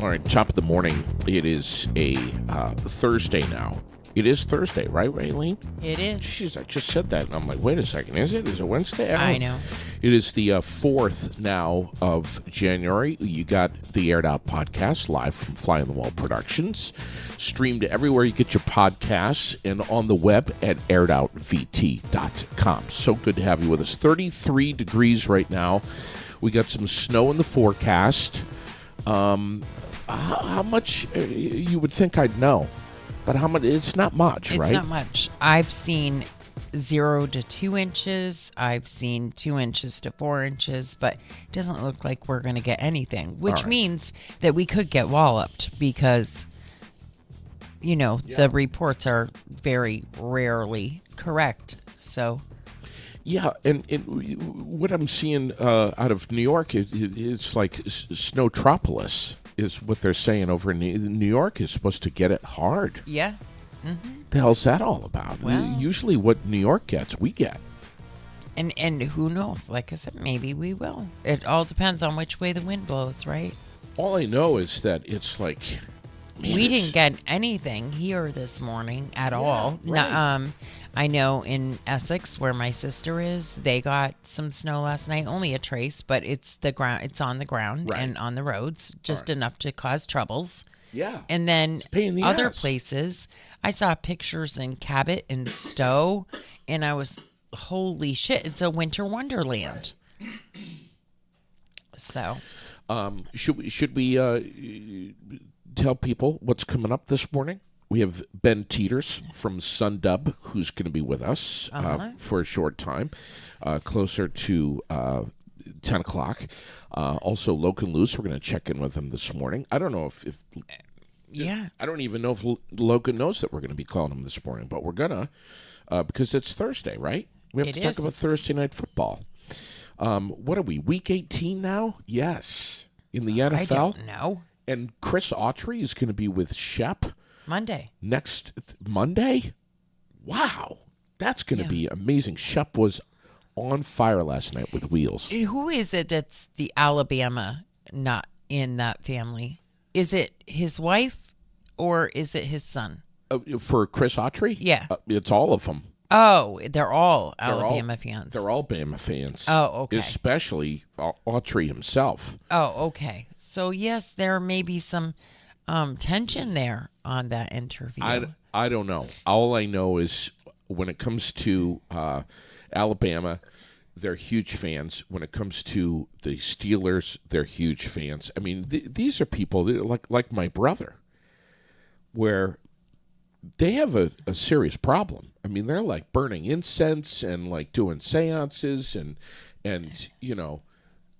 All right, top of the morning. It is a Thursday now. It is Thursday, right, Raylene? It is. Jeez, I just said that, and I'm like, wait a second. Is it? Is it Wednesday? I know. It is the 4th now of January. You got the Aired Out podcast live from Fly on the Wall Productions, streamed everywhere you get your podcasts, and on the web at airedoutvt.com. So good to have you with us. 33 degrees right now. We got some snow in the forecast. How much you would think I'd know, but how much? It's not much, right? It's not much. I've seen 0 to 2 inches. I've seen 2 inches to 4 inches, but it doesn't look like we're going to get anything, which means that we could get walloped because, the reports are very rarely correct. So. Yeah, and what I'm seeing out of New York, it's like Snowtropolis is what they're saying over in New York is supposed to get it hard. Yeah. Mm-hmm. The hell's that all about? Well, usually what New York gets, we get. And who knows? Like I said, maybe we will. It all depends on which way the wind blows, right? All I know is that it's like... We didn't get anything here this morning at all. Right. I know in Essex, where my sister is, they got some snow last night. Only a trace, but it's the ground. It's on the ground and on the roads, just enough to cause troubles. Yeah. And then Pain in the other ass. places, I saw pictures in Cabot and Stowe, and I was, holy shit! It's a winter wonderland. So, should we tell people what's coming up this morning? We have Ben Teeters from Sundub, who's going to be with us for a short time, closer to 10 o'clock. Also, Logan Luce, we're going to check in with him this morning. I don't know if I don't even know if Logan knows that we're going to be calling him this morning, but we're going to because it's Thursday, right? We have to talk about Thursday Night Football. What are we, week 18 now? Yes. In the NFL? I don't know. And Chris Autry is going to be with Shep. Monday. Next Monday? Wow. That's going to be amazing. Shep was on fire last night with wheels. Who is it that's the Alabama not in that family? Is it his wife or is it his son? For Chris Autry? Yeah. It's all of them. Oh, they're all Alabama fans. They're all Bama fans. Oh, okay. Especially Autry himself. Oh, okay. So, yes, there may be some tension there on that interview. I don't know. All I know is when it comes to Alabama, they're huge fans. When it comes to the Steelers, they're huge fans. I mean, these are people like my brother, where they have a serious problem. I mean, they're like burning incense and like doing seances and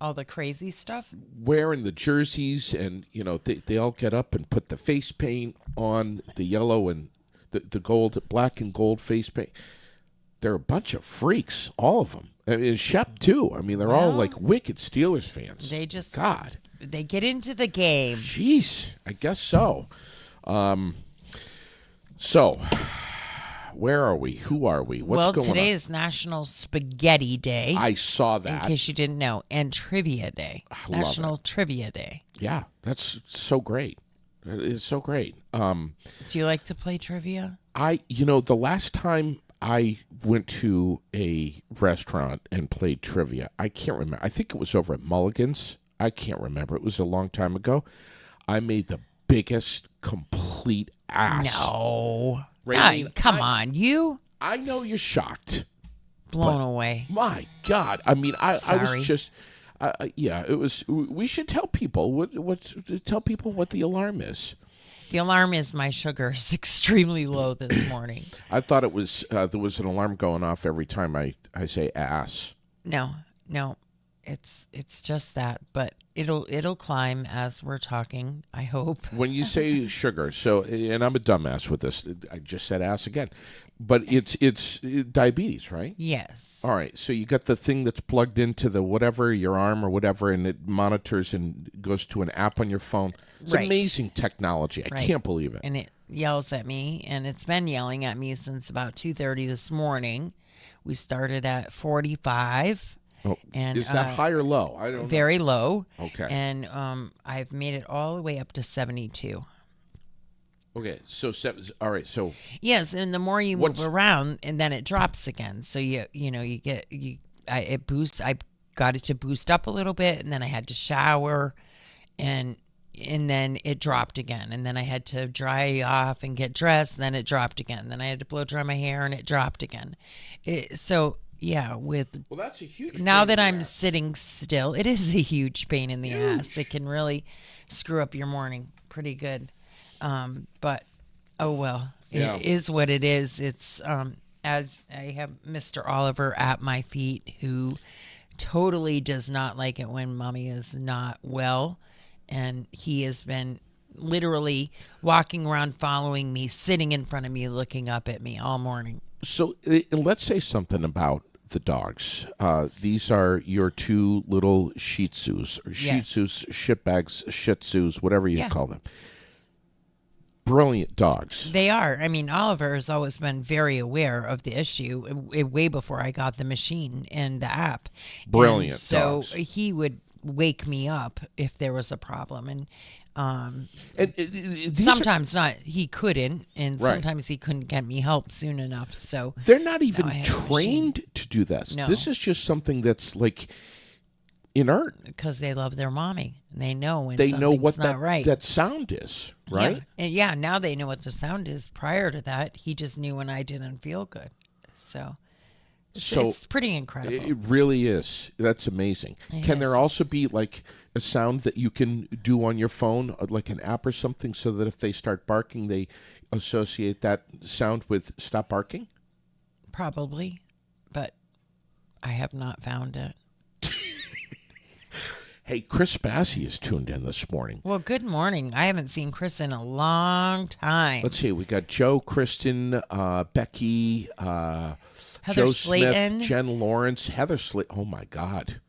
all the crazy stuff. Wearing the jerseys and, they all get up and put the face paint on, the yellow and the gold, black and gold face paint. They're a bunch of freaks, all of them. I mean, Shep, too. I mean, they're all like wicked Steelers fans. They just... God. They get into the game. Jeez, I guess so. So, where are we? Who are we? What's going on? Well, today is National Spaghetti Day. I saw that. In case you didn't know. And Trivia Day. National Trivia Day. Yeah, that's so great. It's so great. Do you like to play trivia? The last time I went to a restaurant and played trivia, I can't remember. I think it was over at Mulligan's. I can't remember. It was a long time ago. I made the biggest complete ass. No. Raylene, come on. You? I know you're shocked. Blown away. My God. I mean, I Sorry. was just... it was... We should tell people tell people what the alarm is. The alarm is my sugar is extremely low this morning. I thought it was... there was an alarm going off every time I say ass. No. It's just that, but it'll climb as we're talking, I hope. When you say sugar, and I'm a dumbass with this, I just said ass again, but it's diabetes, right? Yes. All right, so you got the thing that's plugged into the whatever, your arm or whatever, and it monitors and goes to an app on your phone. It's amazing technology. I can't believe it. And it yells at me, and it's been yelling at me since about 2:30 this morning. We started at 45. Oh, And is that high or low? I don't know. very low. Okay. And I've made it all the way up to 72. Okay, so all right, so Yes, and the more you move around, and then it drops again. So it boosts. I got it to boost up a little bit, and then I had to shower, and then it dropped again, and then I had to dry off and get dressed, and then it dropped again. Then I had to blow dry my hair, and it dropped again. Well, that's a huge. now pain that in I'm the ass. sitting still, it is a huge pain in the ass. It can really screw up your morning pretty good. But oh well, Yeah. it is what it is. It's as I have Mr. Oliver at my feet, who totally does not like it when mommy is not well, and he has been literally walking around following me, sitting in front of me, looking up at me all morning. So let's say something about the dogs. These are your two little Shih Tzus, or Shih Yes. Tzus, shitbags, Shih Tzus, whatever you Yeah. call them. Brilliant dogs. They are. I mean, Oliver has always been very aware of the issue way before I got the machine and the app. Brilliant And so dogs. he would wake me up if there was a problem. And These sometimes not. He couldn't, and Right. sometimes he couldn't get me help soon enough. So they're not even I have a machine. trained to do this. No. This is just something that's like inert. because they love their mommy, and they know when They know what something's not right. that sound is, right? Yeah. And now they know what the sound is. Prior to that, he just knew when I didn't feel good. So it's pretty incredible. It really is. That's amazing. Can there is. also be like a sound that you can do on your phone, like an app or something, so that if they start barking, they associate that sound with stop barking? Probably, but I have not found it. Hey, Chris Bassi is tuned in this morning. Well, good morning. I haven't seen Chris in a long time. Let's see. We got Joe, Kristen, Becky, Heather Joe Slayton. Smith, Jen Lawrence, Heather Slayton. Oh, my God.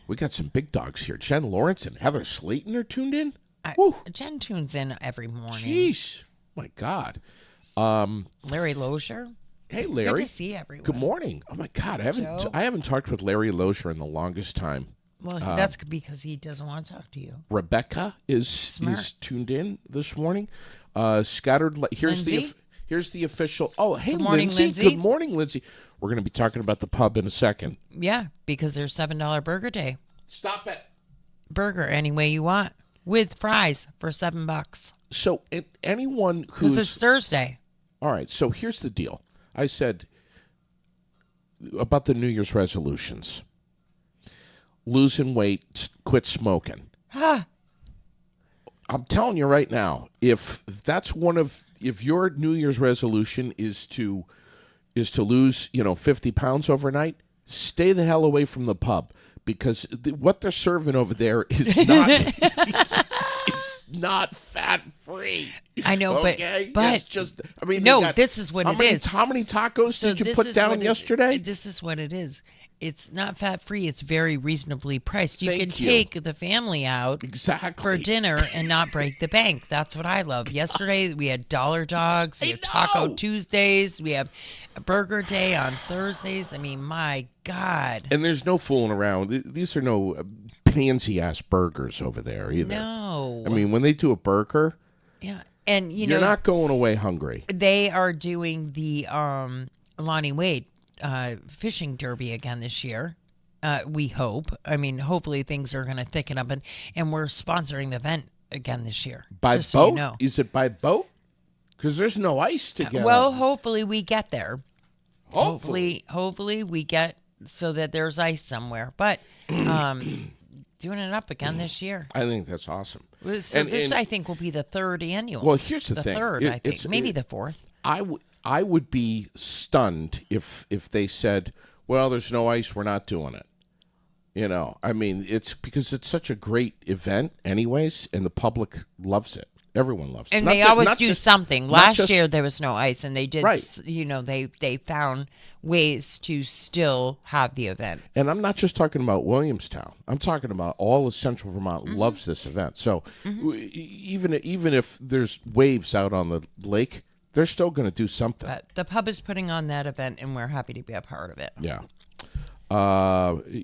We got some big dogs here. Jen Lawrence and Heather Slayton are tuned in? Woo. Jen tunes in every morning. Jeez. My God. Larry Lozier. Hey, Larry. Good to see everyone. Good morning. Oh, my God. Joe? I haven't talked with Larry Lozier in the longest time. Well, that's because he doesn't want to talk to you. Rebecca is tuned in this morning. Scattered. Lindsay? Here's the official. Oh, hey, Good morning, Lindsay. Good morning, Lindsay. We're going to be talking about the pub in a second. Yeah, because there's $7 burger day. Stop it. Burger any way you want with fries for $7. So, anyone Because who's it's Thursday. all right. So here's the deal. I said about the New Year's resolutions: losing weight, quit smoking. I'm telling you right now, if your New Year's resolution is to lose, 50 pounds overnight, stay the hell away from the pub, because what they're serving over there is not is not fat free. I know, okay? but It's just, I mean, no, they got- this is what it is. How many tacos did you this put is down what yesterday? This is what it is. It's not fat free. It's very reasonably priced. You Thank can you. take the family out Exactly. for dinner and not break the bank. That's what I love. Yesterday we had dollar dogs. We I have Taco know. Tuesdays. We have a burger day on Thursdays. I mean, my God. And there's no fooling around. These are no pansy ass burgers over there either. No. I mean, when they do a burger, Yeah. And you you're know, not going away hungry. they are doing the Lonnie Wade fishing derby again this year. We hope. I mean, hopefully things are going to thicken up, and we're sponsoring the event again this year. By just boat? So you know. Is it by boat? Because there's no ice to get. Well, on. hopefully we get there. Hopefully. Hopefully we get so that there's ice somewhere. But doing it up again this year. I think that's awesome. So And- this, and- I think, will be the third annual. Well, here's the the thing. third, I think. Maybe the fourth. I would be stunned if they said, "Well, there's no ice, we're not doing it." I mean, it's because it's such a great event, anyways, and the public loves it. Everyone loves it. And Not they ju- always not do just- something. not Last just- year there was no ice, and they did. Right. They found ways to still have the event. And I'm not just talking about Williamstown. I'm talking about all of Central Vermont loves this event. So even if there's waves out on the lake, they're still going to do something. But the pub is putting on that event, and we're happy to be a part of it. Yeah.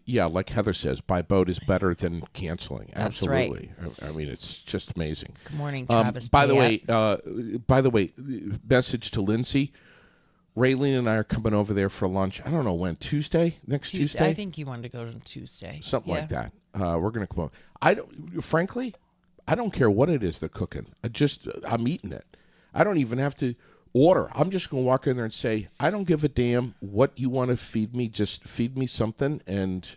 Yeah, like Heather says, by boat is better than canceling. That's right. Absolutely. I mean, it's just amazing. Good morning, Travis. By the Payette. way, message to Lindsay. Raylene and I are coming over there for lunch. I don't know when. Next Tuesday? I think you wanted to go to Tuesday. Something like that. We're gonna come over. Frankly, I don't care what it is they're cooking. I'm eating it. I don't even have to order. I'm just gonna walk in there and say, I don't give a damn what you want to feed me. Just feed me something, and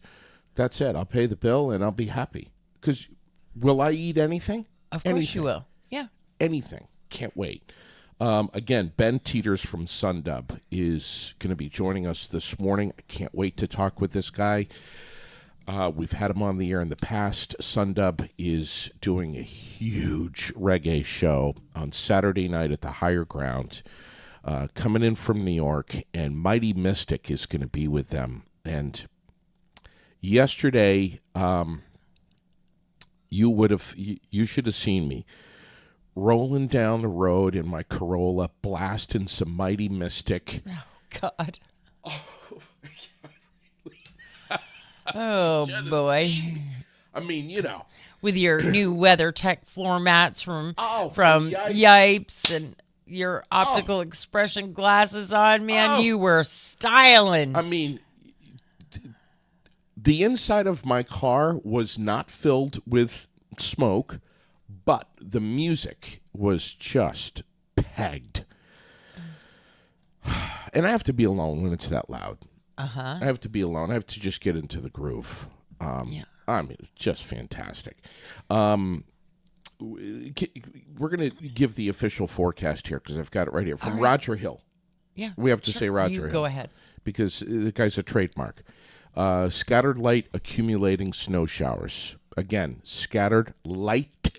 that's it. I'll pay the bill, and I'll be happy. Because will I eat anything? Of course you will. Yeah. Anything. Can't wait. Again, Ben Teeters from Sundub is going to be joining us this morning. I can't wait to talk with this guy. We've had him on the air in the past. Sundub is doing a huge reggae show on Saturday night at the Higher Ground, coming in from New York, and Mighty Mystic is going to be with them. And yesterday, you should have seen me rolling down the road in my Corolla, blasting some Mighty Mystic. Oh, God. Oh, boy. I mean, With your new WeatherTech floor mats from Yipes. Yipes and your optical expression glasses on, man, you were styling. I mean, the inside of my car was not filled with smoke, but the music was just pegged. And I have to be alone when it's that loud. I have to be alone. I have to just get into the groove. I mean, it's just fantastic. We're going to give the official forecast here because I've got it right here from Roger Hill. Yeah. We have to say Roger Hill. Go ahead. Because the guy's a trademark. Scattered light accumulating snow showers. Again, scattered light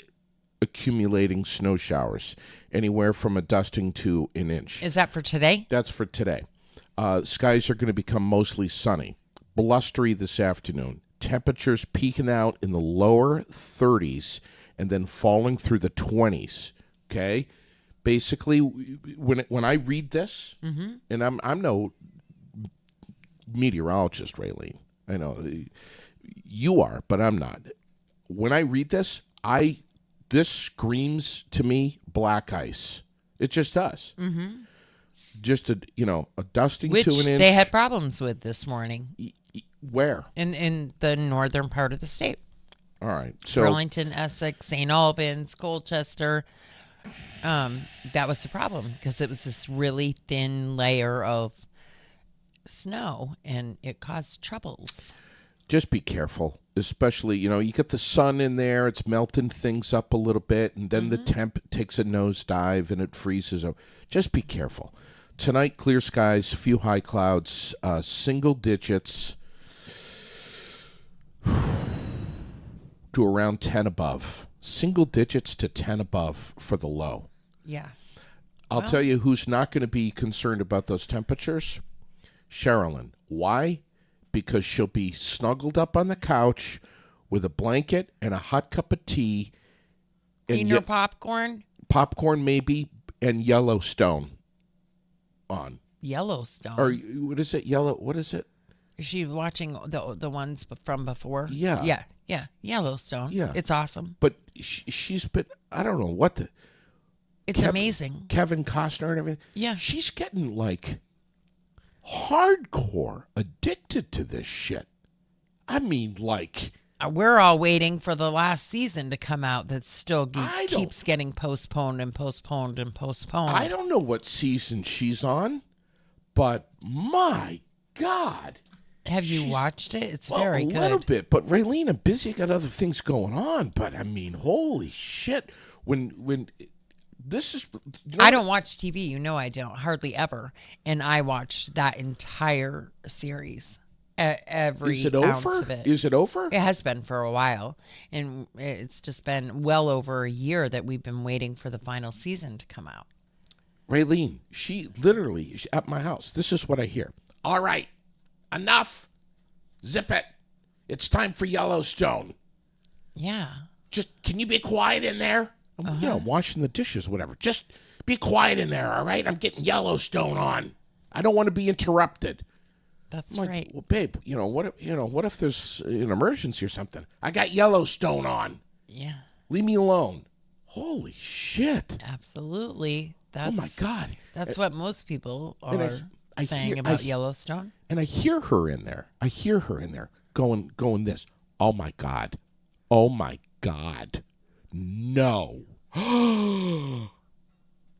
accumulating snow showers. Anywhere from a dusting to an inch. Is that for today? That's for today. Skies are going to become mostly sunny. Blustery this afternoon. Temperatures peaking out in the lower 30s and then falling through the 20s. Okay? Basically, when I read this, and I'm no meteorologist, Raylene. I know you are, but I'm not. When I read this, this screams to me black ice. It just does. Just a dusting Which to an inch. they had problems with this morning. Where? In the northern part of the state. All right. So Burlington, Essex, St. Albans, Colchester. That was the problem because it was this really thin layer of snow and it caused troubles. just be careful. Especially, you get the sun in there, it's melting things up a little bit, and then the temp takes a nosedive and it freezes. Just be careful. Tonight, clear skies, few high clouds, single digits to around 10 above. Single digits to 10 above for the low. Yeah. I'll tell you who's not going to be concerned about those temperatures. Sherilyn. Why? Because she'll be snuggled up on the couch with a blanket and a hot cup of tea. Eating her popcorn? Popcorn, maybe, and Yellowstone on. Yellowstone? Or what is it? What is it? Is she watching the ones from before? Yeah. Yeah. Yellowstone. Yeah. It's awesome. But she's been, I don't know what the... It's amazing. Kevin Costner and everything. Yeah. She's getting, hardcore addicted to this shit. I mean, we're all waiting for the last season to come out that still I keeps getting postponed and postponed and postponed. I don't know what season she's on, but my God. Have you watched it? It's very good. A little bit, but Raylene, I'm busy. I got other things going on, but I mean, holy shit. When this is... I don't watch TV. You know I don't. Hardly ever. And I watched that entire series. Every Is it ounce over? of it. Is it over? It has been for a while. And it's just been well over a year that we've been waiting for the final season to come out. Raylene, she literally, at my house, this is what I hear. All right, enough. Zip it. It's time for Yellowstone. Yeah. Just, can you be quiet in there? I'm washing the dishes, whatever. Just be quiet in there, all right? I'm getting Yellowstone on. I don't want to be interrupted. That's I'm like, right. well, babe, what if there's an emergency or something? I got Yellowstone on. Yeah, Leave me alone. Holy shit. absolutely. Oh my God. That's what most people And are saying about Yellowstone. And I hear her in there. Going this. Oh my God. Oh my God. No.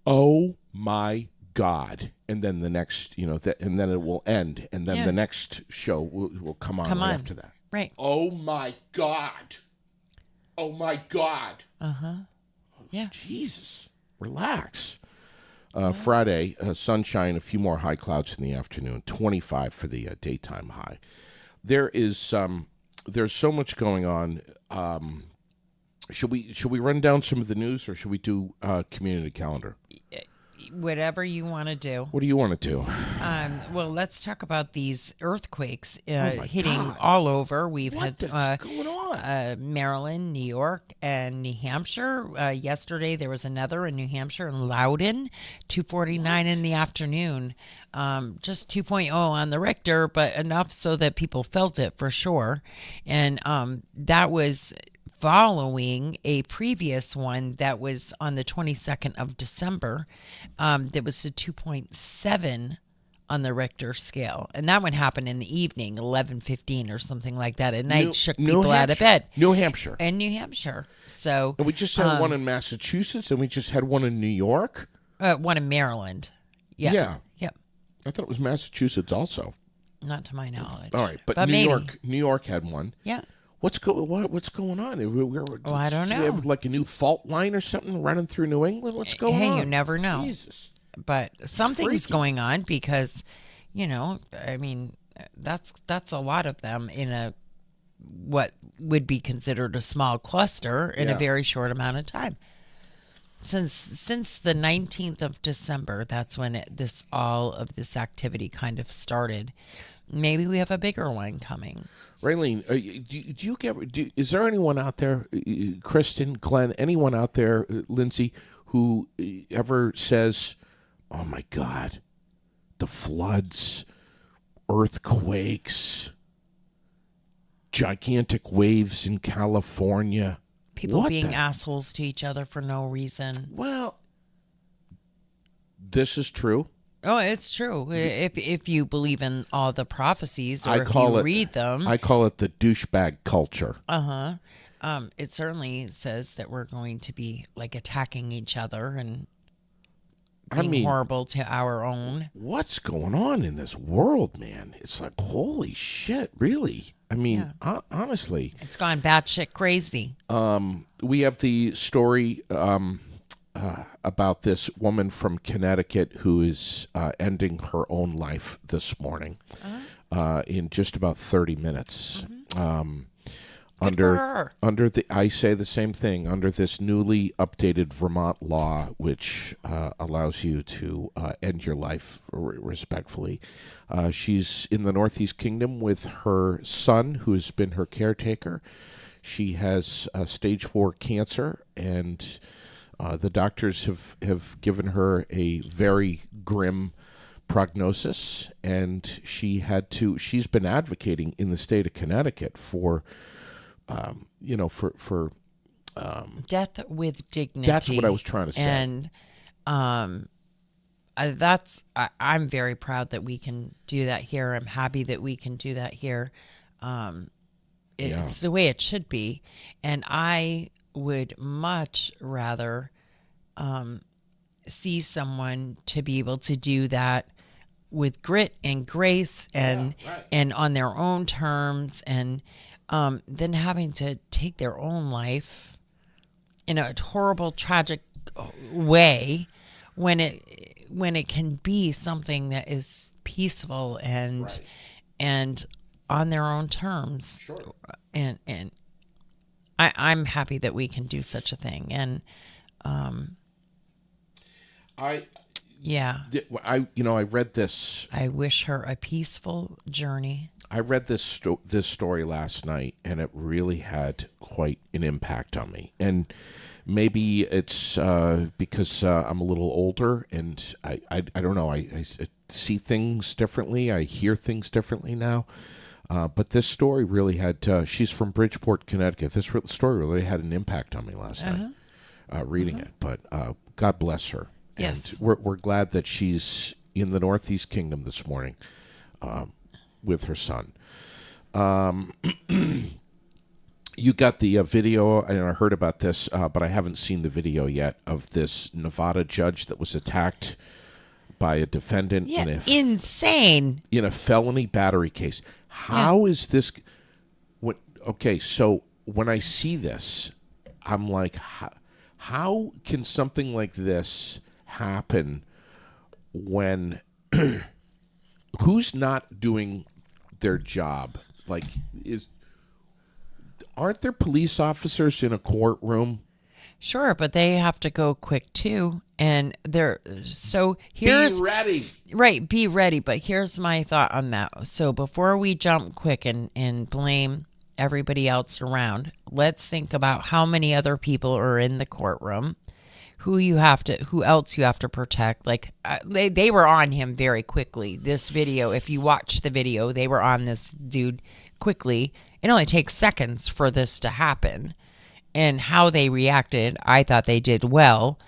Oh my God. And then the next, and then it will end. And then the next show will come on after that. Right. Oh my God. Oh my God. Yeah. Jesus. Relax. Friday, sunshine, a few more high clouds in the afternoon, 25 for the daytime high. There's so much going on. Should we run down some of the news, or should we do community calendar? Whatever you want to do. What do you want to do? Well, let's talk about these earthquakes my hitting God. all over. We've What is had going on? Maryland, New York, and New Hampshire. Yesterday, there was another in New Hampshire in Loudon, 2:49 in the afternoon. Just 2.0 on the Richter, but enough so that people felt it for sure. And that was following a previous one that was on the 22nd of December. That was a 2.7 on the Richter scale, and that one happened in the evening, 11:15 or something like that at night. Shook people out of bed. New Hampshire. In New Hampshire. So And we just had one in Massachusetts, and we just had one in New York. one in Maryland. Yeah. Yeah. Yep. I thought it was Massachusetts also. Not to my knowledge. All right, but maybe. New York had one. Yeah. What's going on? I don't Do know. we have like a new fault line or something running through New England? What's going on? Hey, you never know. Jesus. But something's Freaky. going on because, I mean, that's a lot of them in a what would be considered a small cluster in a very short amount of time. Since the 19th of December, that's when all of this activity kind of started. Maybe we have a bigger one coming. Raylene, is there anyone out there, Kristen, Glenn, anyone out there, Lindsay, who ever says, oh my God, the floods, earthquakes, gigantic waves in California? People being assholes to each other for no reason. Well, this is true. Oh, it's true. If you believe in all the prophecies, or read them, I call it the douchebag culture. It certainly says that we're going to be like attacking each other and being horrible to our own. What's going on in this world, man? It's like, holy shit, really? I mean, honestly. It's gone batshit crazy. We have the story about this woman from Connecticut who is ending her own life this morning in just about 30 minutes. Under I say the same thing, under this newly updated Vermont law, which allows you to end your life respectfully. She's in the Northeast Kingdom with her son, who has been her caretaker. She has stage 4 cancer, and the doctors have given her a very grim prognosis, and she's been advocating in the state of Connecticut for death with dignity. That's what I was trying to say. And I'm very proud that we can do that here. I'm happy that we can do that here. It's the way it should be. And I would much rather see someone to be able to do that with grit and grace and on their own terms, and then having to take their own life in a horrible, tragic way when it can be something that is peaceful and on their own terms. Sure. And I'm happy that we can do such a thing. And I read this. I wish her a peaceful journey. I read this story last night, and it really had quite an impact on me. And maybe it's because I'm a little older, and I don't know. see things differently. I hear things differently now. But this story really had. She's from Bridgeport, Connecticut. This story really had an impact on me last night, reading it. But God bless her. Yes, and we're glad that she's in the Northeast Kingdom this morning with her son. You got the video, and I heard about this, but I haven't seen the video yet of this Nevada judge that was attacked by a defendant insane in a felony battery case. How is this? Okay, so when I see this, I'm like, how can something like this happen when who's not doing their job? Like, aren't there police officers in a courtroom? Sure, but they have to go quick too. And here's be ready. Right, be ready. But here's my thought on that. So before we jump quick and blame everybody else around, let's think about how many other people are in the courtroom, who else you have to protect. Like they were on him very quickly. This video, if you watch the video, they were on this dude quickly. It only takes seconds for this to happen. And how they reacted, I thought they did well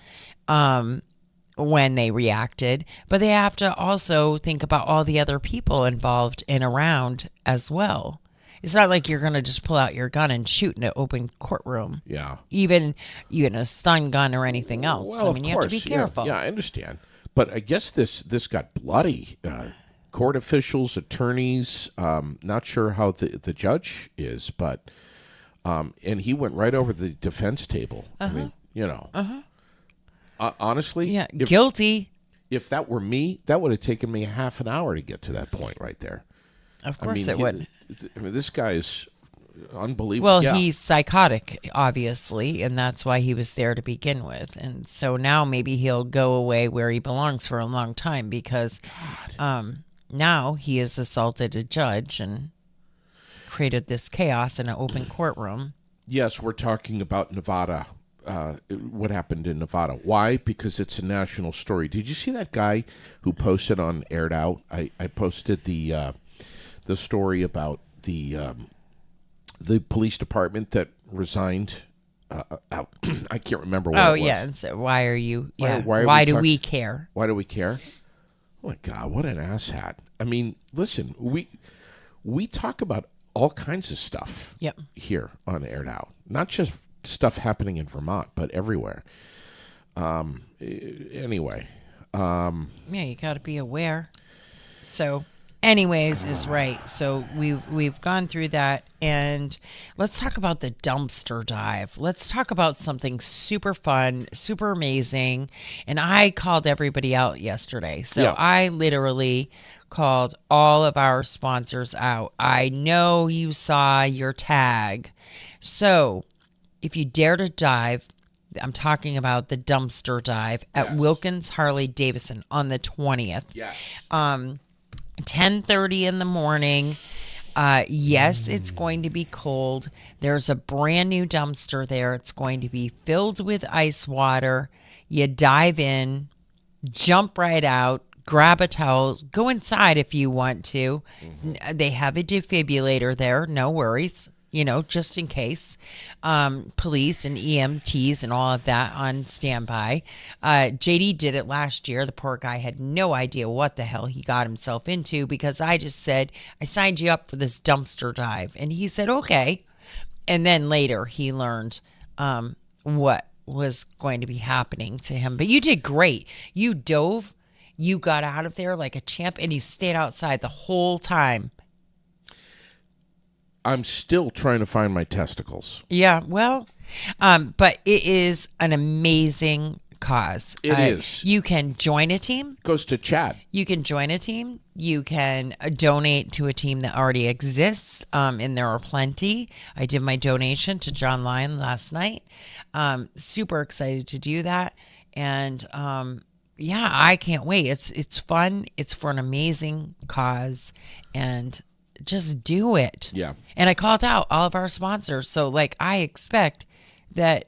when they reacted. But they have to also think about all the other people involved and around as well. It's not like you're going to just pull out your gun and shoot in an open courtroom. Yeah. Even a stun gun or anything else. Well, I mean, you have to be careful. Yeah, I understand. But I guess this got bloody. Court officials, attorneys, not sure how the judge is, but... and he went right over the defense table. I mean, honestly, guilty. If that were me, that would have taken me half an hour to get to that point right there. Of course it would. I mean, this guy is unbelievable. Well, he's psychotic, obviously, and that's why he was there to begin with. And so now maybe he'll go away where he belongs for a long time because now he has assaulted a judge and created this chaos in an open courtroom. Yes, we're talking about Nevada. What happened in Nevada? Why? Because it's a national story. Did you see that guy who posted on Aired Out? I posted the story about the police department that resigned. I can't remember what it was. Oh yeah, and so why are you? Yeah, why do we care? Why do we care? Oh my God, what an asshat! I mean, listen, we talk about all kinds of stuff here on Aired Out. Not just stuff happening in Vermont, but everywhere. Anyway. Yeah, you got to be aware. So, anyways, is right. So we've gone through that, and let's talk about the dumpster dive. Let's talk about something super fun, super amazing. And I called everybody out yesterday. So I literally called all of our sponsors out. I know you saw your tag. So if you dare to dive, I'm talking about the dumpster dive at Wilkins Harley Davidson on the 20th. Yes. 10:30 in the morning. Yes, it's going to be cold. There's a brand new dumpster there. It's going to be filled with ice water. You dive in, jump right out, grab a towel, go inside if you want to. Mm-hmm. They have a defibrillator there, no worries, just in case. Police and EMTs and all of that on standby. JD did it last year. The poor guy had no idea what the hell he got himself into because I just said, I signed you up for this dumpster dive. And he said, okay. And then later he learned what was going to be happening to him. But you did great. You dove. You got out of there like a champ, and you stayed outside the whole time. I'm still trying to find my testicles. Yeah, well, but it is an amazing cause. It is. You can join a team. Goes to Chad. You can join a team. You can donate to a team that already exists, and there are plenty. I did my donation to John Lyon last night. Super excited to do that, and yeah, I can't wait. It's fun. It's for an amazing cause, and just do it. Yeah. And I called out all of our sponsors. So, I expect that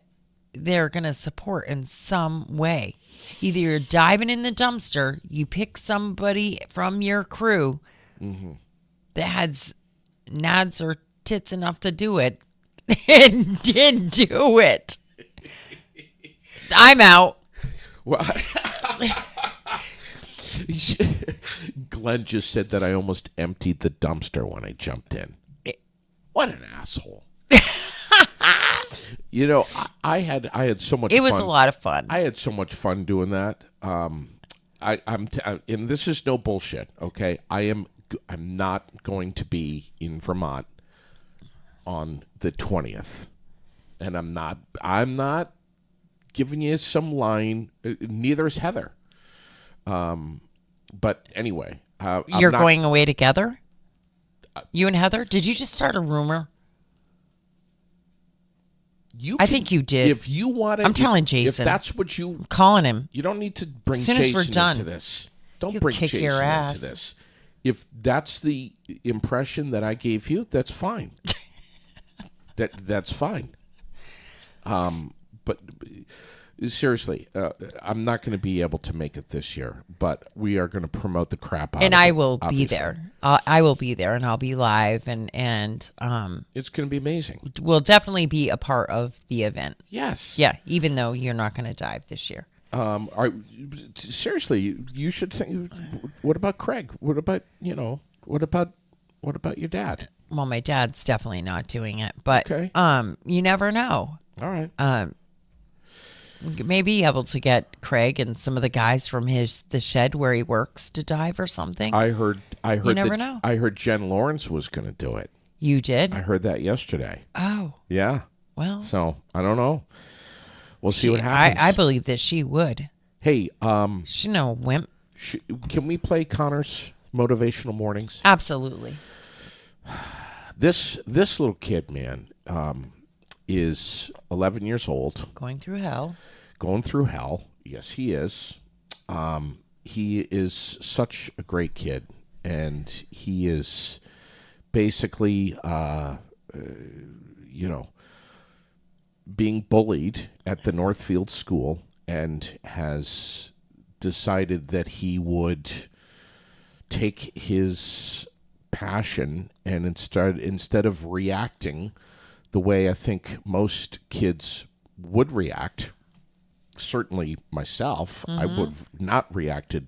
they're going to support in some way. Either you're diving in the dumpster, you pick somebody from your crew that has nads or tits enough to do it and didn't do it. I'm out. Well, Glenn just said that I almost emptied the dumpster when I jumped in. What an asshole. You know, I had so much fun. It was a lot of fun. I had so much fun doing that. And this is no bullshit, okay? I'm not going to be in Vermont on the 20th. And I'm not giving you some line. Neither is Heather. But anyway, You're going away together? You and Heather? Did you just start a rumor? I think you did. If you want to, I'm telling Jason. If that's what I'm calling him. you don't need to bring As soon as we're Jason done, into this. Don't he'll bring kick Jason your ass. into this. If that's the impression that I gave you, that's fine. That's fine. But seriously, I'm not going to be able to make it this year, but we are going to promote the crap out of it. And I will obviously. be there. I will be there, and I'll be live, and It's going to be amazing. we'll definitely be a part of the event. Yes. Yeah, even though you're not going to dive this year. Seriously, you should think. What about Craig? What about What about your dad? Well, my dad's definitely not doing it, but Okay. you never know. All right. We may be able to get Craig and some of the guys from the shed where he works to dive or something. I heard. You never know. I heard Jen Lawrence was going to do it. You did? I heard that yesterday. Oh, Yeah. well. So I don't know. We'll see what happens. I believe that she would. Hey, She's no wimp. can we play Connor's motivational mornings? Absolutely. This little kid, man, is 11 years old, Going through hell. going through hell. Yes, he is. He is such a great kid, and he is basically, being bullied at the Northfield School, and has decided that he would take his passion and instead of reacting the way I think most kids would react, certainly myself, I would have not reacted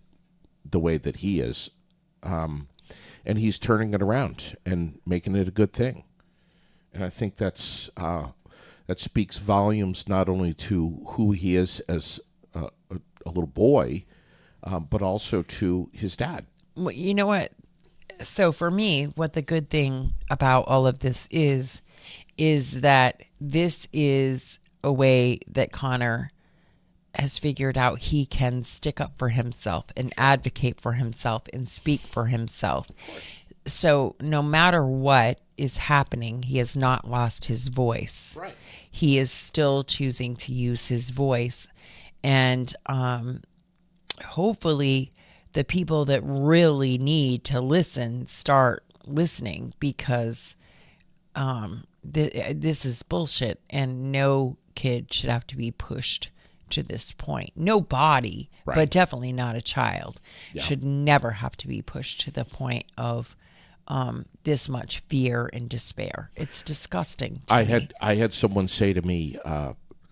the way that he is. And he's turning it around and making it a good thing. And I think that speaks volumes not only to who he is as a little boy, but also to his dad. Well, you know what? So for me, what the good thing about all of this is that this is a way that Connor has figured out he can stick up for himself and advocate for himself and speak for himself. So no matter what is happening, he has not lost his voice. Right. He is still choosing to use his voice. And hopefully the people that really need to listen start listening, because this is bullshit, and no kid should have to be pushed to this point. Nobody, Right. but definitely not a child, should never have to be pushed to the point of this much fear and despair. It's disgusting to me. I had someone say to me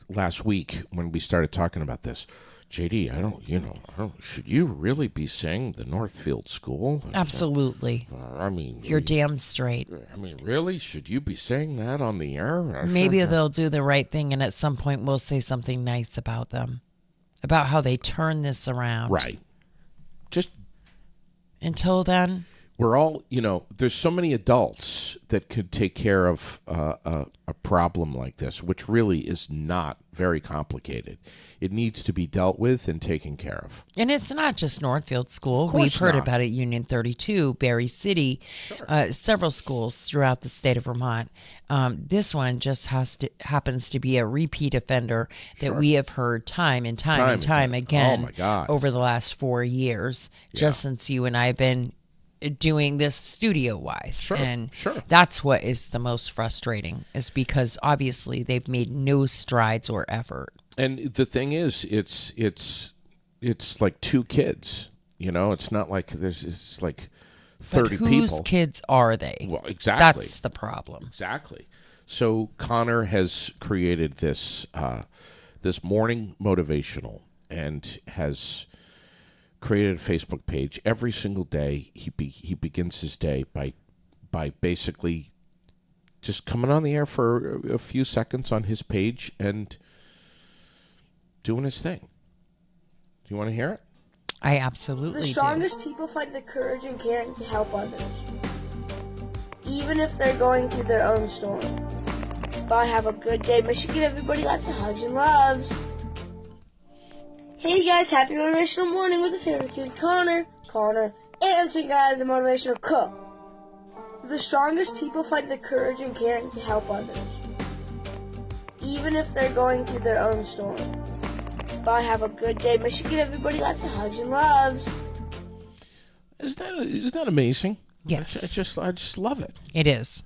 last week when we started talking about this, JD, I don't, should you really be saying the Northfield School? Absolutely. I mean, You're damn straight. I mean, really? Should you be saying that on the air? Maybe they'll do the right thing, and at some point we'll say something nice about them, about how they turn this around. Right. Just, Until then, we're all, there's so many adults that could take care of a problem like this, which really is not very complicated. It needs to be dealt with and taken care of. and it's not just Northfield School. Of course We've heard not. about it at Union 32, Berry City, several schools throughout the state of Vermont. This one just happens to be a repeat offender that we have heard time and time Time again Oh, my God. over the last 4 years, just since you and I have been doing this studio wise. Sure, And sure. that's what is the most frustrating, is because obviously they've made no strides or effort. And the thing is, it's like 2 kids. It's not like it's like 30 But whose people. kids are they? Well, exactly. That's the problem. Exactly. So Connor has created this this morning motivational, and has created a Facebook page. Every single day, he begins his day by basically just coming on the air for a few seconds on his page and doing his thing. Do you want to hear it? I absolutely The do. strongest people find the courage and caring to help others, even if they're going through their own storm. Bye, have a good day. Michigan, everybody, lots of hugs and loves. Hey guys, happy motivational morning with the favorite kid, Connor, and some guys, a motivational cook. The strongest people find the courage and caring to help others, even if they're going through their own storm. Bye, have a good day. Michigan, everybody, lots of hugs and loves. Isn't that amazing? Yes. I just love it. It is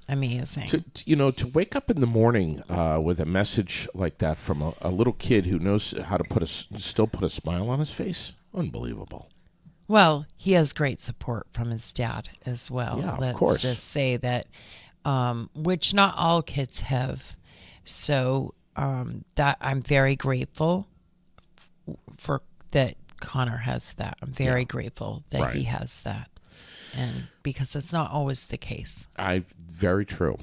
amazing. To wake up in the morning with a message like that from a little kid who knows how to still put a smile on his face. Unbelievable. Well, he has great support from his dad as well. Yeah, of Let's course. just say that, which not all kids have. So that I'm very grateful for that Connor has that. I'm very grateful that he has that, and because it's not always the case. Very true.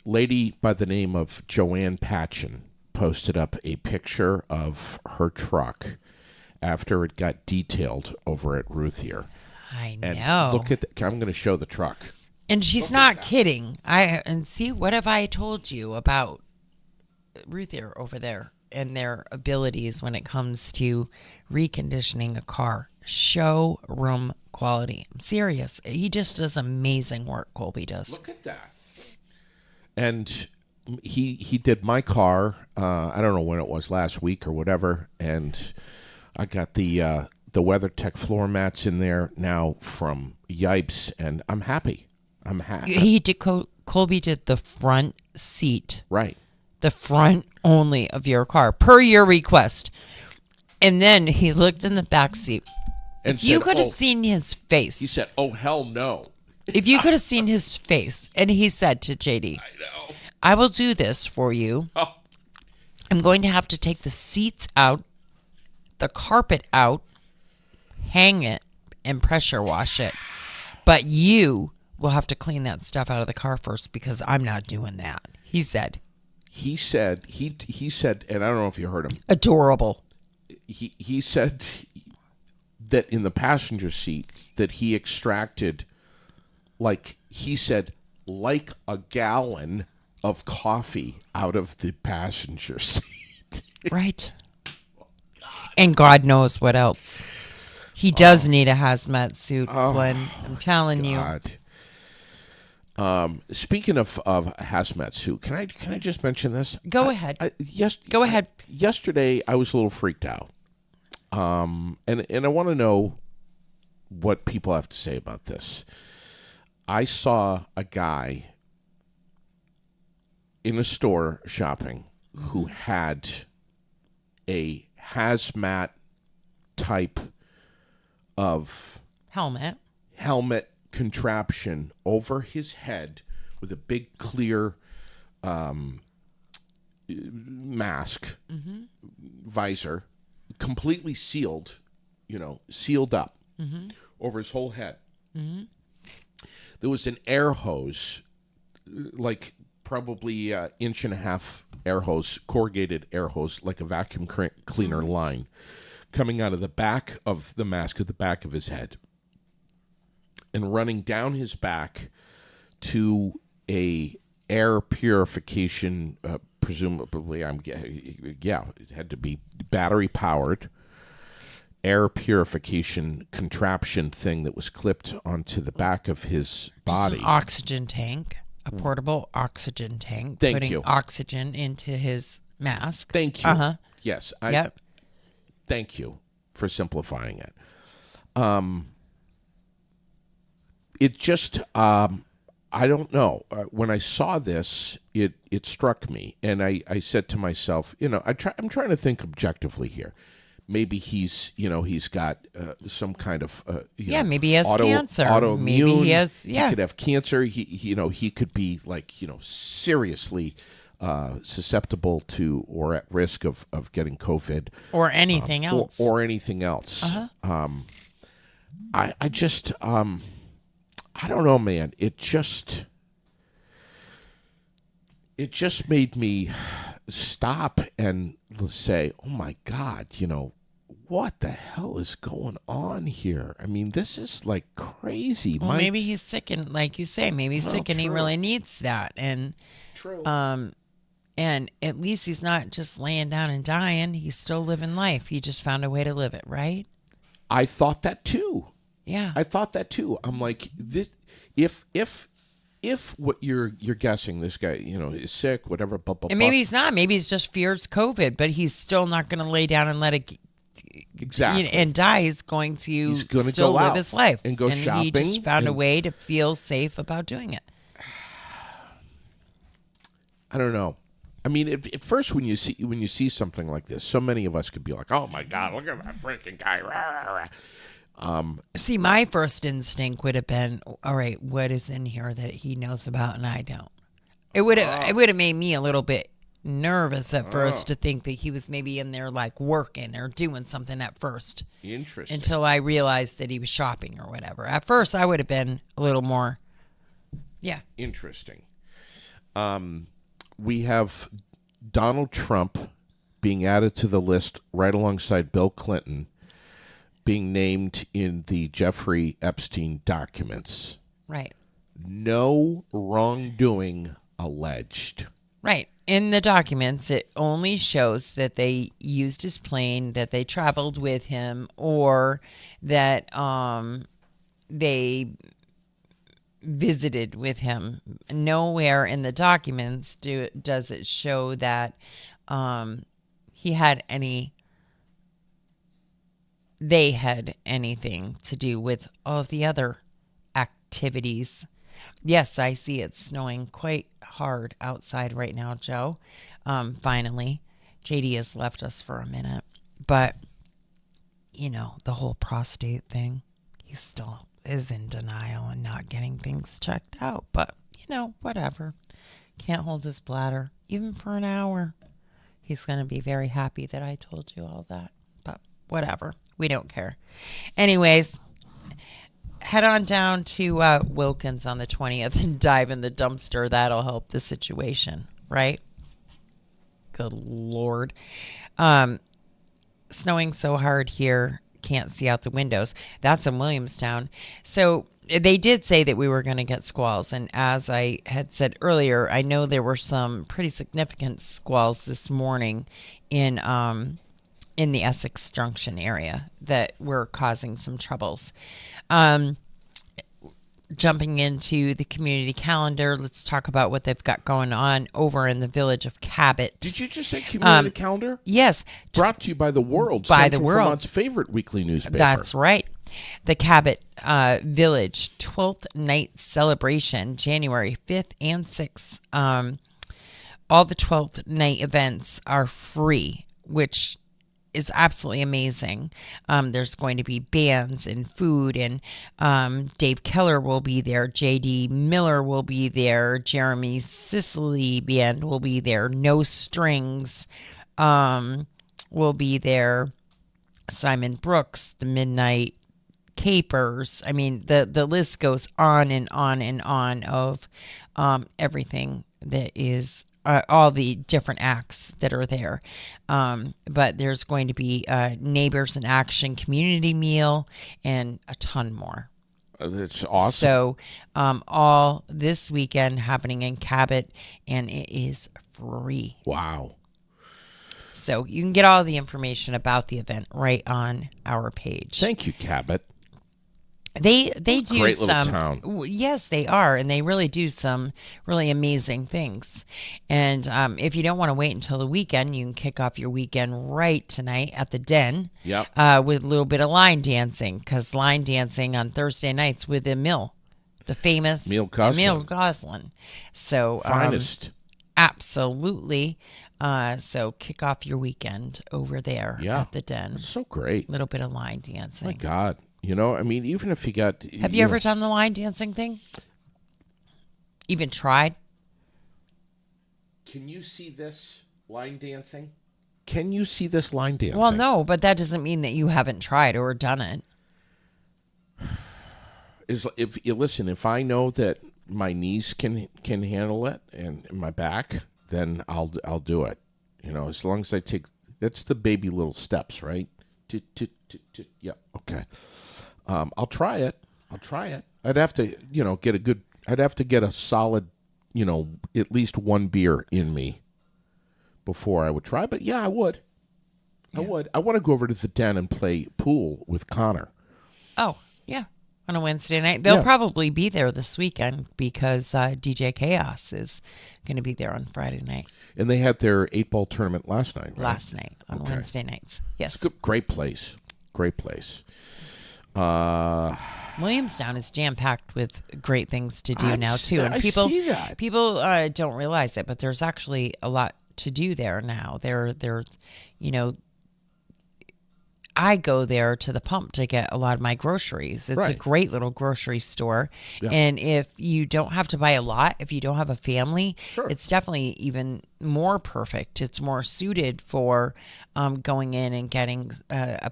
Lady by the name of Joanne Patchen posted up a picture of her truck after it got detailed over at Ruthier. I And know. look at I'm going to show the truck. And she's not kidding. And see, what have I told you about Ruthier over there and their abilities when it comes to reconditioning a car? Showroom quality. I'm serious. He just does amazing work, Colby does. Look at that. And he did my car. I don't know when it was, last week or whatever. And I got the WeatherTech floor mats in there now from Yipes, and I'm happy. I'm happy. He did. Colby did the front seat, Right. the front only of your car per your request, and then he looked in the back seat. And If you said, could have "Oh," seen his face. He said, "Oh hell no." If you could have seen his face, and he said to JD, I know. I will do this for you. Oh. I'm going to have to take the seats out, the carpet out, hang it, and pressure wash it. But you will have to clean that stuff out of the car first, because I'm not doing that. He said. He said, and I don't know if you heard him. Adorable. He said that in the passenger seat that he extracted, like he said, like a gallon of coffee out of the passenger seat. Right. And God knows what else. He does need a hazmat suit, Glenn. I'm telling you. God. Speaking of hazmat suit, can I just mention this? Go ahead. Yes. Go ahead. Yesterday, I was a little freaked out, and I want to know what people have to say about this. I saw a guy in a store shopping who had a hazmat type of helmet contraption over his head with a big clear mask, visor, completely sealed, sealed up over his whole head. There was an air hose, like probably an inch and a half air hose, corrugated air hose, like a vacuum cleaner line, coming out of the back of the mask at the back of his head and running down his back to a air purification, presumably, it had to be battery powered air purification contraption thing that was clipped onto the back of his body. Just an oxygen tank, a portable oxygen tank, Thank putting you. oxygen into his mask. Thank you. Uh-huh. Yes. Yep. Thank you for simplifying it. it just I don't know. When I saw this, it struck me, and I said to myself, I'm trying to think objectively here. Maybe he's got some kind of maybe he has cancer. Autoimmune. Maybe he has He could have cancer. He could be seriously susceptible to or at risk of getting COVID or anything else or anything else. I just I don't know, man. It just made me stop and say, "Oh my God, what the hell is going on here?" I mean, this is like crazy. Well, maybe he's sick, and like you say, maybe he's sick, and he really needs that. And true. And at least he's not just laying down and dying. He's still living life. He just found a way to live it, right? I thought that too. Yeah, I thought that too. I'm like, this. If what you're guessing, this guy, is sick, whatever, blah, blah, and maybe he's not. Maybe he's just fears COVID, but he's still not going to lay down and let it exactly and die. He's going to go still live out his life and go shopping. He just found a way to feel safe about doing it. I don't know. I mean, at first, when you see something like this, so many of us could be like, "Oh my God, look at that freaking guy!" See, my first instinct would have been, all right, what is in here that he knows about and I don't? It would have made me a little bit nervous at first to think that he was maybe in there like working or doing something at first. Interesting. Until I realized that he was shopping or whatever. At first, I would have been a little more, Interesting. We have Donald Trump being added to the list right alongside Bill Clinton, being named in the Jeffrey Epstein documents. Right. No wrongdoing alleged. Right. In the documents, it only shows that they used his plane, that they traveled with him, or that they visited with him. Nowhere in the documents does it show that they had anything to do with all of the other activities. Yes, I see it's snowing quite hard outside right now, Joe. Finally, JD has left us for a minute. But, the whole prostate thing, he still is in denial and not getting things checked out. But, whatever. Can't hold his bladder, even for an hour. He's going to be very happy that I told you all that. But whatever. We don't care. Anyways, head on down to Wilkins on the 20th and dive in the dumpster. That'll help the situation, right? Good Lord. Snowing so hard here, can't see out the windows. That's in Williamstown. So they did say that we were going to get squalls. And as I had said earlier, I know there were some pretty significant squalls this morning in the Essex Junction area that were causing some troubles. Jumping into the community calendar, let's talk about what they've got going on over in the village of Cabot. Did you just say community calendar? Yes. Brought to you by The World, by Central The World. Vermont's favorite weekly newspaper. That's right. The Cabot Village 12th Night Celebration, January 5th and 6th. All the 12th night events are free, which is absolutely amazing. There's going to be bands and food, and Dave Keller will be there. J.D. Miller will be there. Jeremy Sicily Band will be there. No Strings will be there. Simon Brooks, the Midnight Capers. I mean, the list goes on and on and on of everything that is all the different acts that are there. But there's going to be Neighbors in Action community meal and a ton more. That's awesome. So all this weekend happening in Cabot, and it is free. Wow. So you can get all the information about the event right on our page. Thank you, Cabot. They do great some, little town. Yes, they are, and they really do some really amazing things. And if you don't want to wait until the weekend, you can kick off your weekend right tonight at the Den. Yep. With a little bit of line dancing, because line dancing on Thursday nights with the mill. The famous Emil Goslin. So Finest. Absolutely. So kick off your weekend over there at the Den. It's so great. A little bit of line dancing. My God. You know, I mean, even if you got... Have you ever done the line dancing thing? Even tried? Can you see this line dancing? Can you see this line dancing? Well, no, but that doesn't mean that you haven't tried or done it. If you listen, if I know that my knees can handle it and my back, then I'll do it. You know, as long as I take... That's the baby little steps, right? Yeah, okay. I'll try it. I'd have to, I'd have to get a solid, at least one beer in me before I would try. But yeah, I would. I would. I want to go over to the Den and play pool with Connor. Oh, yeah. On a Wednesday night. They'll probably be there this weekend because DJ Chaos is going to be there on Friday night. And they had their 8-ball tournament last night, right? Last night on Wednesday nights. Yes. Good, great place. Williamstown is jam-packed with great things to do now, too. And I see that. People don't realize it, but there's actually a lot to do there now. There's, I go there to the pump to get a lot of my groceries. It's a great little grocery store. Yeah. And if you don't have to buy a lot, if you don't have a family, it's definitely even more perfect. It's more suited for going in and getting a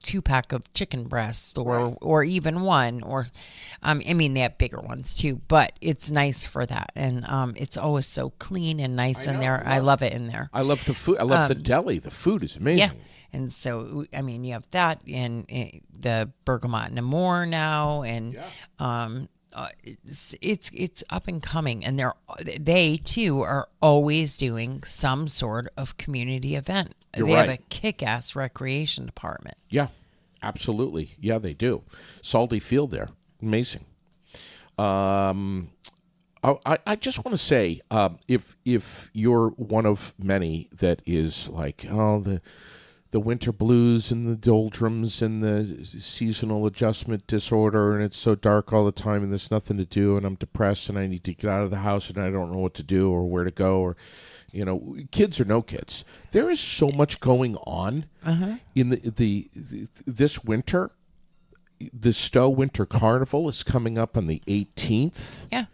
2-pack of chicken breasts or even one, or they have bigger ones too, but it's nice for that. And it's always so clean and nice in there. I love it in there. I love the food. I love the deli. The food is amazing. Yeah. And so, you have that in the Bergamot and Amore now, and it's up and coming, and they too are always doing some sort of community event. They have a kick-ass recreation department. Yeah, absolutely. Yeah, they do. Salty Field there, amazing. I just want to say, if you're one of many that is like, the winter blues and the doldrums and the seasonal adjustment disorder, and it's so dark all the time and there's nothing to do and I'm depressed and I need to get out of the house and I don't know what to do or where to go, or kids or no kids, there is so much going on in the this winter. The Stowe Winter Carnival is coming up on the 18th. Yeah.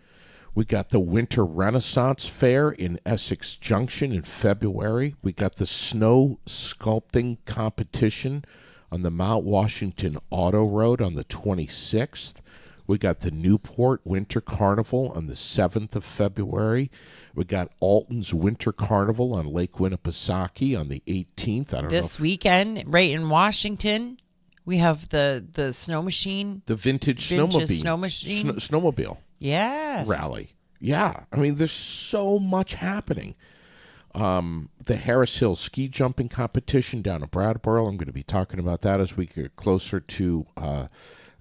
We got the Winter Renaissance Fair in Essex Junction in February. We got the snow sculpting competition on the Mount Washington Auto Road on the 26th. We got the Newport Winter Carnival on the 7th of February. We got Alton's Winter Carnival on Lake Winnipesaukee on the 18th. I don't know. This weekend, right in Washington, we have the snow machine. The vintage snowmobile. Yes. Rally. Yeah. I mean, there's so much happening. The Harris Hill ski jumping competition down in Brattleboro. I'm going to be talking about that as we get closer to,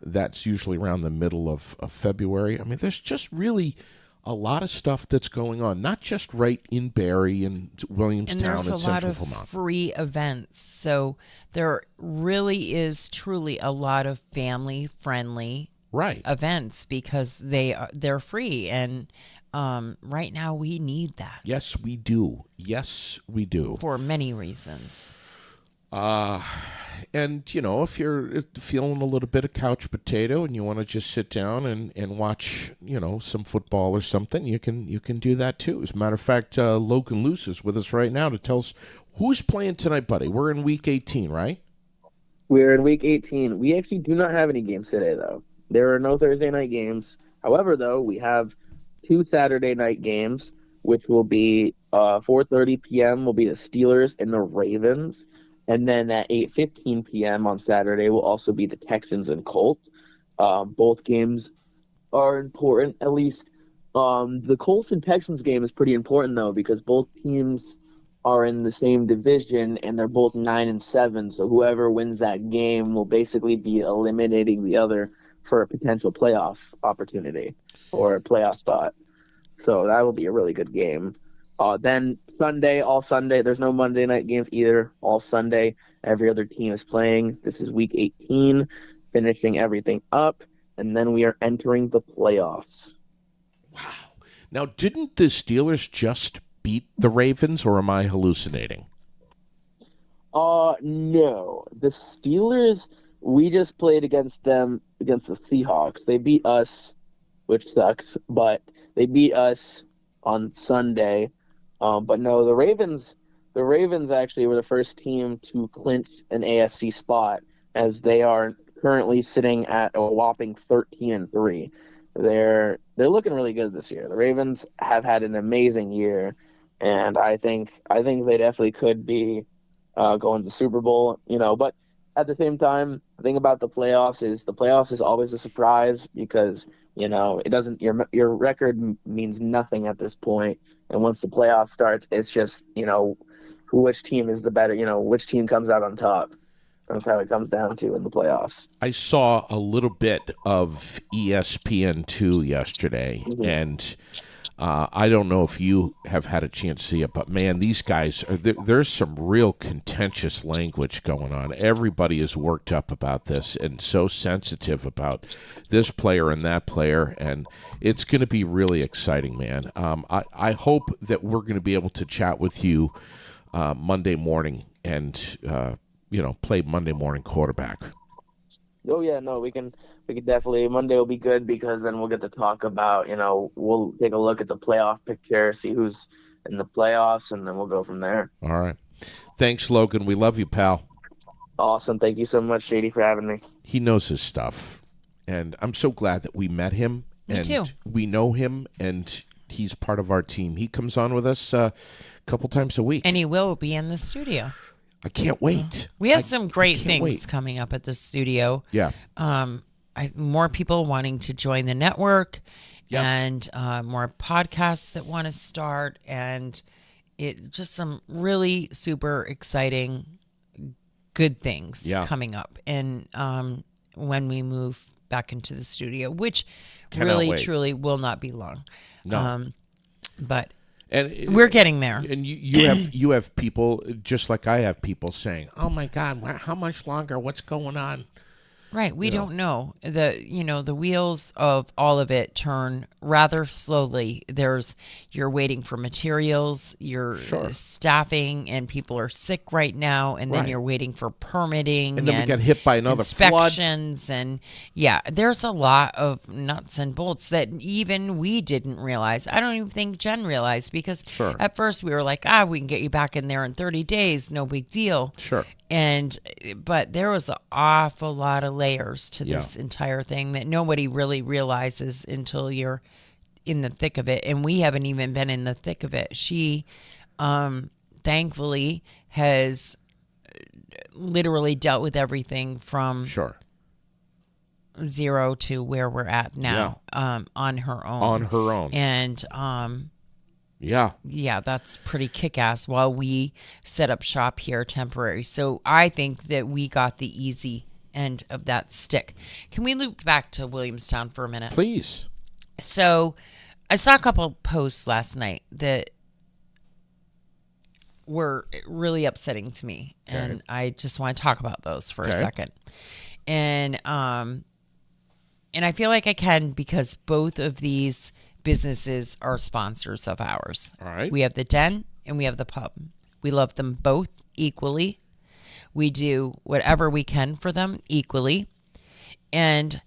that's usually around the middle of February. I mean, there's just really a lot of stuff that's going on, not just right in Barrie and Williamstown and Central Vermont. And there's a lot of free events. So there really is truly a lot of family-friendly events because they're free, and right now we need that. Yes, we do. For many reasons. And if you're feeling a little bit of couch potato and you want to just sit down and watch some football or something, you can do that too. As a matter of fact, Logan Luce is with us right now to tell us who's playing tonight, buddy. We're in week 18, right? We're in week 18. We actually do not have any games today, though. There are no Thursday night games. However, though, we have 2 Saturday night games, which will be 4:30 p.m. will be the Steelers and the Ravens. And then at 8:15 p.m. on Saturday will also be the Texans and Colts. Both games are important. At least the Colts and Texans game is pretty important, though, because both teams are in the same division and they're both 9-7. So whoever wins that game will basically be eliminating the other for a potential playoff opportunity or a playoff spot. So that will be a really good game. Then Sunday, all Sunday, there's no Monday night games either. All Sunday, every other team is playing. This is week 18, finishing everything up. and then we are entering the playoffs. Now, didn't the Steelers just beat the Ravens, or am I hallucinating? No. The Steelers, we just played against them, against the Seahawks. They beat us, which sucks, but they beat us on Sunday. But no, the Ravens actually were the first team to clinch an AFC spot, as they are currently sitting at a whopping 13-3. They're looking really good this year. The Ravens have had an amazing year, and I think they definitely could be going to the Super Bowl, but at the same time, the thing about the playoffs is always a surprise, because it doesn't, your record means nothing at this point, and once the playoff starts, it's just which team is the better, which team comes out on top. That's how it comes down to in the playoffs. I saw a little bit of ESPN2 yesterday, and I don't know if you have had a chance to see it, but man, these guys, there's some real contentious language going on. Everybody is worked up about this and so sensitive about this player and that player, and it's going to be really exciting, man. I hope that we're going to be able to chat with you Monday morning and play Monday morning quarterback. Oh yeah, no, we can definitely. Monday will be good, because then we'll get to talk about, we'll take a look at the playoff picture, see who's in the playoffs, and then we'll go from there. All right. Thanks, Logan. We love you, pal. Awesome. Thank you so much, JD, for having me. He knows his stuff, and I'm so glad that we met him. Me too. We know him, and he's part of our team. He comes on with us a couple times a week. And he will be in the studio. I can't wait. We have some great things coming up at the studio. Yeah. More people wanting to join the network, Yep. and more podcasts that want to start, and it just some really super exciting, good things coming up. And when we move back into the studio, which really, truly will not be long. No. But and we're getting there. And you have people, just like I have people, saying, "Oh my God, how much longer? What's going on?" Right. We don't know. The wheels of all of it turn rather slowly. You're waiting for materials, you're staffing, and people are sick right now, and then you're waiting for permitting, and then we got hit by another inspections, flood. And there's a lot of nuts and bolts that even we didn't realize. I don't even think Jen realized, because at first we were like, we can get you back in there in 30 days, no big deal. Sure. But there was an awful lot of layers to this entire thing that nobody really realizes until you're in the thick of it. And we haven't even been in the thick of it. She, thankfully, has literally dealt with everything from zero to where we're at now, on her own. And yeah, that's pretty kick-ass, while we set up shop here temporary. So I think that we got the easy end of that stick. Can we loop back to Williamstown for a minute? Please. So I saw a couple posts last night that were really upsetting to me, and I just want to talk about those for a second. And I feel like I can, because both of these businesses are sponsors of ours. All right. We have the Den and we have the Pub. We love them both equally. We do whatever we can for them equally. And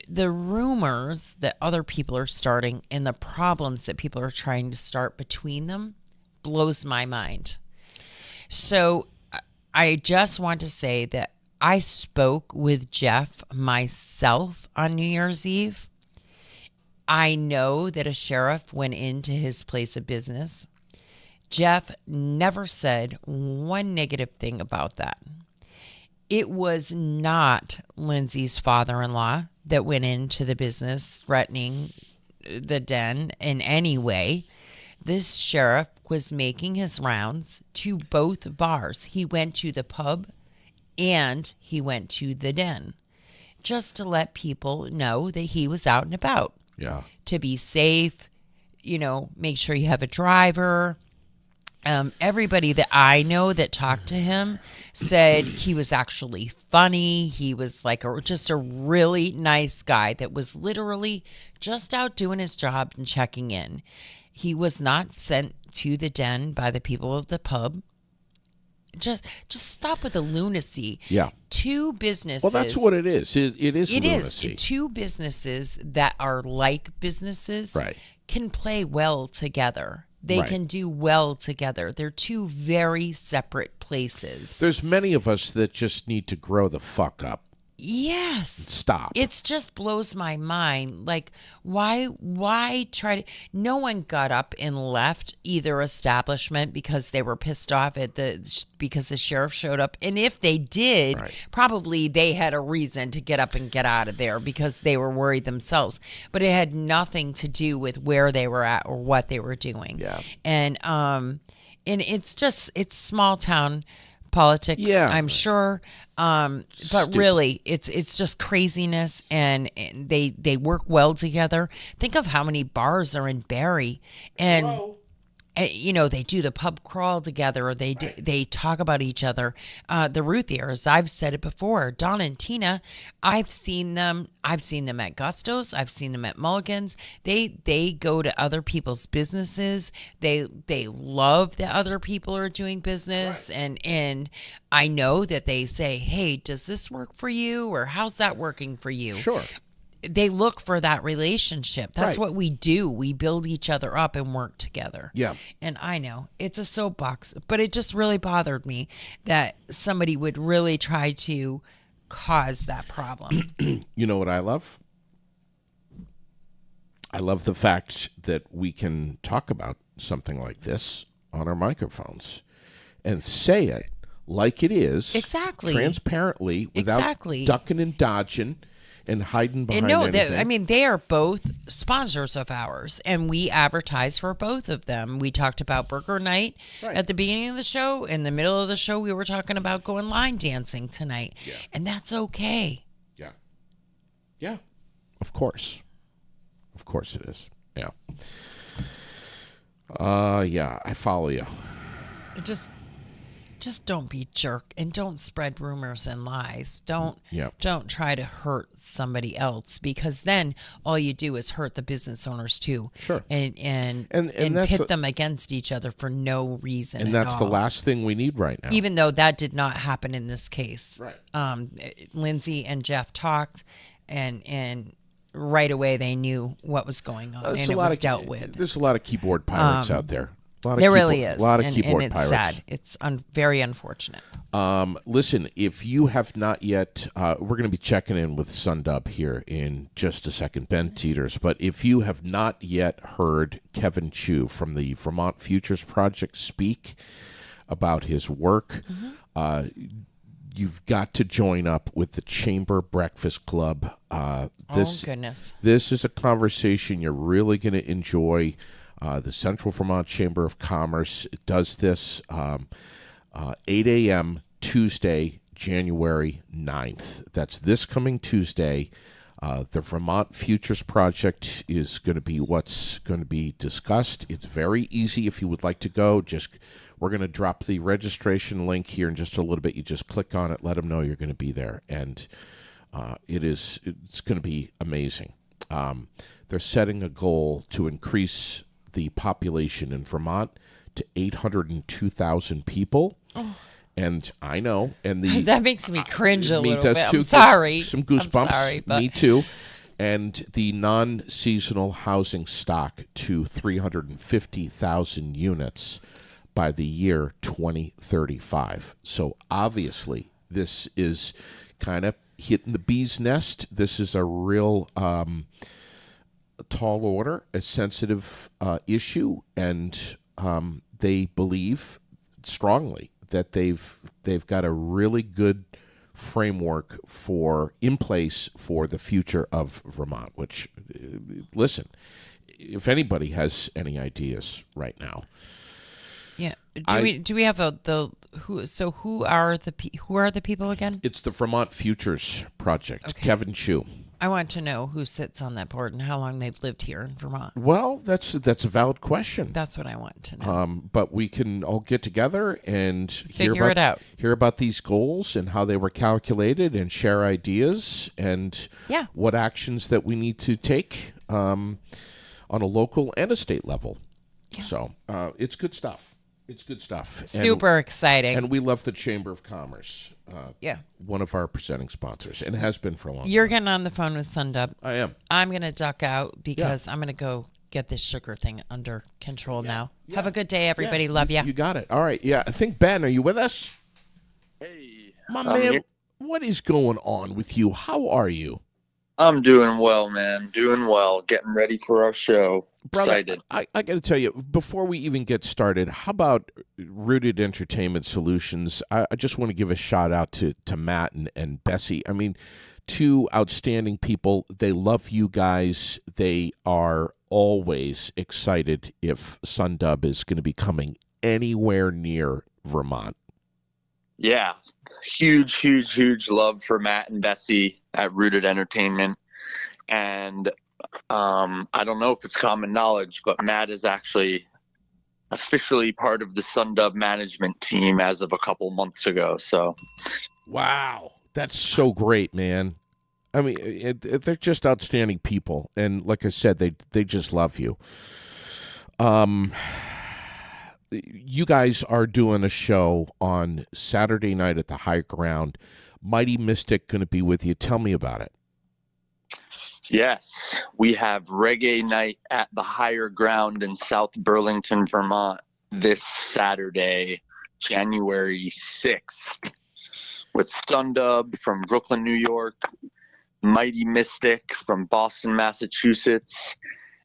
the rumors that other people are starting and the problems that people are trying to start between them blows my mind. So I just want to say that I spoke with Jeff myself on New Year's Eve. I know that a sheriff went into his place of business. Jeff never said one negative thing about that. It was not Lindsay's father-in-law that went into the business threatening the Den in any way. This sheriff was making his rounds to both bars. He went to the Pub and he went to the Den, just to let people know that he was out and about. Yeah. To be safe, make sure you have a driver. Everybody that I know that talked to him said he was actually funny. He was like just a really nice guy that was literally just out doing his job and checking in. He was not sent to the den by the people of the pub. Just stop with the lunacy. Yeah. Two businesses. Well, that's what it is. It is It lunacy. is. Two businesses that are like businesses Right. can play well together. They Right. can do well together. They're two very separate places. There's many of us that just need to grow the fuck up. Yes. Stop. It just blows my mind. Like, why try to? No one got up and left either establishment because they were pissed off because the sheriff showed up. And if they did, Right. probably they had a reason to get up and get out of there because they were worried themselves. But it had nothing to do with where they were at or what they were doing. Yeah. And it's small town politics, Yeah. I'm sure. But Stupid. really, it's just craziness, and they work well together. Think of how many bars are in Barrie, and they do the pub crawl together, or they talk about each other. The Ruthiers, I've said it before. Don and Tina, I've seen them at Gusto's. I've seen them at Mulligan's. They go to other people's businesses. They love that other people are doing business, and I know that they say, "Hey, does this work for you?" or "How's that working for you?" Sure. They look for that relationship. That's Right. what we do. We build each other up and work together. Yeah. And I know it's a soapbox, but it just really bothered me that somebody would really try to cause that problem. You know what I love? I love the fact that we can talk about something like this on our microphones and say it like it is. Exactly. Transparently, without Exactly. ducking and dodging and hiding behind And no, anything. they are both sponsors of ours, and we advertise for both of them. We talked about Burger Night Right. at the beginning of the show. In the middle of the show, we were talking about going line dancing tonight, and that's okay. Yeah. Yeah. Of course. Of course it is. Yeah. Yeah, I follow you. Just don't be a jerk, and don't spread rumors and lies. Don't Yep. try to hurt somebody else, because then all you do is hurt the business owners too. Sure. And that's pit the- them against each other for no reason. And at that's the all. last thing we need right now. Even though that did not happen in this case. Right. Lindsay and Jeff talked, and right away they knew what was going on, and it was dealt with. There's a lot of keyboard pirates out there. There really is. A lot of and keyboard it's pirates. sad. It's very unfortunate. Listen, if you have not yet, we're going to be checking in with Sundub here in just a second, Ben Teeters. But if you have not yet heard Kevin Chu from the Vermont Futures Project speak about his work, you've got to join up with the Chamber Breakfast Club. Oh, goodness. This is a conversation you're really going to enjoy. The Central Vermont Chamber of Commerce does this 8 a.m. Tuesday, January 9th. That's this coming Tuesday. The Vermont Futures Project is going to be what's going to be discussed. It's very easy if you would like to go. We're going to drop the registration link here in just a little bit. You just click on it, let them know you're going to be there, and it's going to be amazing. They're setting a goal to increase the population in Vermont to 802,000 people. And I know, and That makes me cringe a me little does bit. too. I'm sorry. Some goosebumps. I'm sorry, but Me too. And the non-seasonal housing stock to 350,000 units by the year 2035. So obviously, this is kind of hitting the bee's nest. This is a real tall order, a sensitive issue, and they believe strongly that they've got a really good framework in place for the future of Vermont. Which, listen, if anybody has any ideas right now, yeah. Do we have who? So who are the people again? it's the Vermont Futures Project. Okay. Kevin Chu. I want to know who sits on that board and how long they've lived here in Vermont. Well, that's a valid question. That's what I want to know. But we can all get together and Figure it out. Hear about these goals and how they were calculated, and share ideas and what actions that we need to take on a local and a state level. Yeah. So it's good stuff. It's good stuff. Super exciting. And we love the Chamber of Commerce. One of our presenting sponsors, and it has been for a long time. You're getting on the phone with Sundub. I am. I'm going to duck out because I'm going to go get this sugar thing under control now. Have a good day, everybody. Love ya. You got it. All right. Yeah. I think, Ben, are you with us? Hey. My man, what is going on with you? How are you? I'm doing well, man. Doing well. Getting ready for our show. Brother, Excited. I got to tell you, before we even get started, how about Rooted Entertainment Solutions? I just want to give a shout out to Matt and Bessie. I mean, two outstanding people. They love you guys. They are always excited if Sundub is going to be coming anywhere near Vermont. Yeah. Huge love for Matt and Bessie at Rooted Entertainment. And I don't know if it's common knowledge, but Matt is actually officially part of the Sundub management team as of a couple months ago. So, wow, that's so great, man. I mean, they're just outstanding people, and like I said, they just love you. You guys are doing a show on Saturday night at the High Ground. Mighty Mystic going to be with you. Tell me about it. yes, we have Reggae Night at the Higher Ground in South Burlington, Vermont this Saturday, January 6th, with Sundub from Brooklyn, New York, Mighty Mystic from Boston, Massachusetts,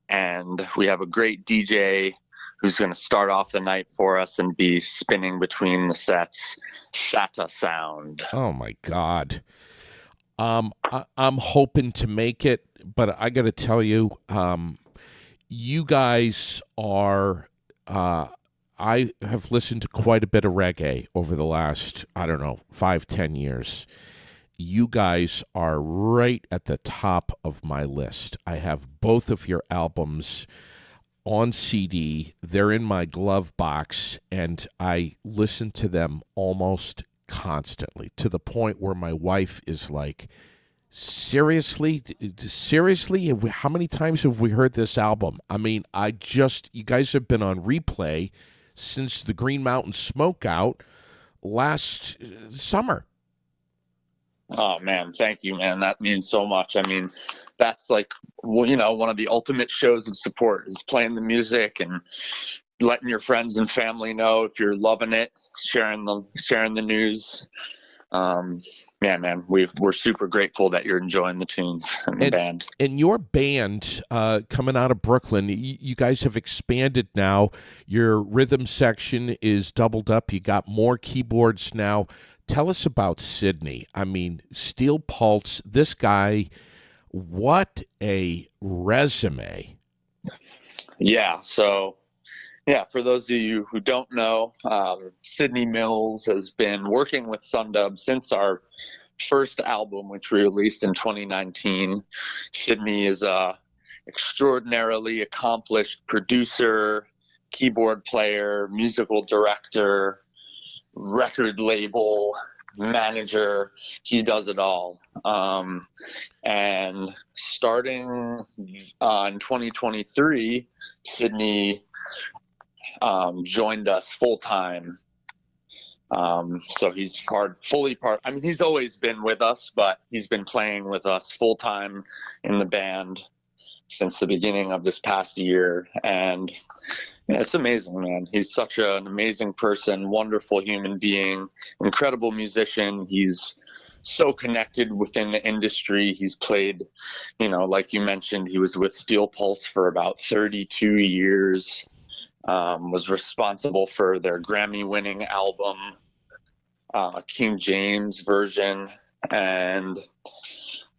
and we have a great DJ who's going to start off the night for us and be spinning between the sets, Sata Sound. Oh, my God. I'm hoping to make it, but I got to tell you, you guys are I have listened to quite a bit of reggae over the last, 5-10 years. You guys are right at the top of my list. I have both of your albums on CD. They're in my glove box, and I listen to them almost constantly, to the point where my wife is like, seriously, how many times have we heard this album? I mean, you guys have been on replay since the Green Mountain Smokeout last summer. Oh, man, thank you, man. That means so much. I mean, that's like, one of the ultimate shows of support is playing the music and letting your friends and family know if you're loving it, sharing the news. Man, we're super grateful that you're enjoying the tunes and the band. And your band, coming out of Brooklyn, you guys have expanded now. Your rhythm section is doubled up. You got more keyboards now. Tell us about Sydney. I mean, Steel Pulse, this guy, what a resume. Yeah, so... yeah, for those of you who don't know, Sydney Mills has been working with Sundub since our first album, which we released in 2019. Sydney is a extraordinarily accomplished producer, keyboard player, musical director, record label manager. He does it all. And starting in 2023, Sydney joined us full time. So he's fully part. I mean, he's always been with us, but he's been playing with us full time in the band since the beginning of this past year. And it's amazing, man. He's such an amazing person, wonderful human being, incredible musician. He's so connected within the industry. He's played, like you mentioned, he was with Steel Pulse for about 32 years. Was responsible for their Grammy-winning album, King James version, and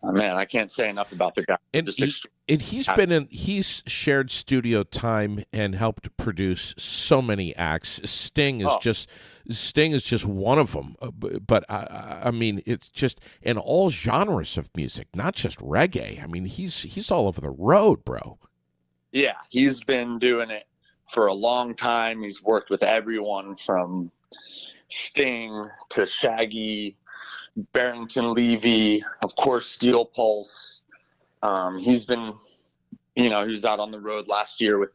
man, I can't say enough about the guy. And And he's shared studio time and helped produce so many acts. Sting is just one of them. But I mean, it's just in all genres of music, not just reggae. I mean, he's all over the road, bro. Yeah, he's been doing it for a long time. He's worked with everyone from Sting to Shaggy, Barrington Levy, of course, Steel Pulse. He's been, he was out on the road last year with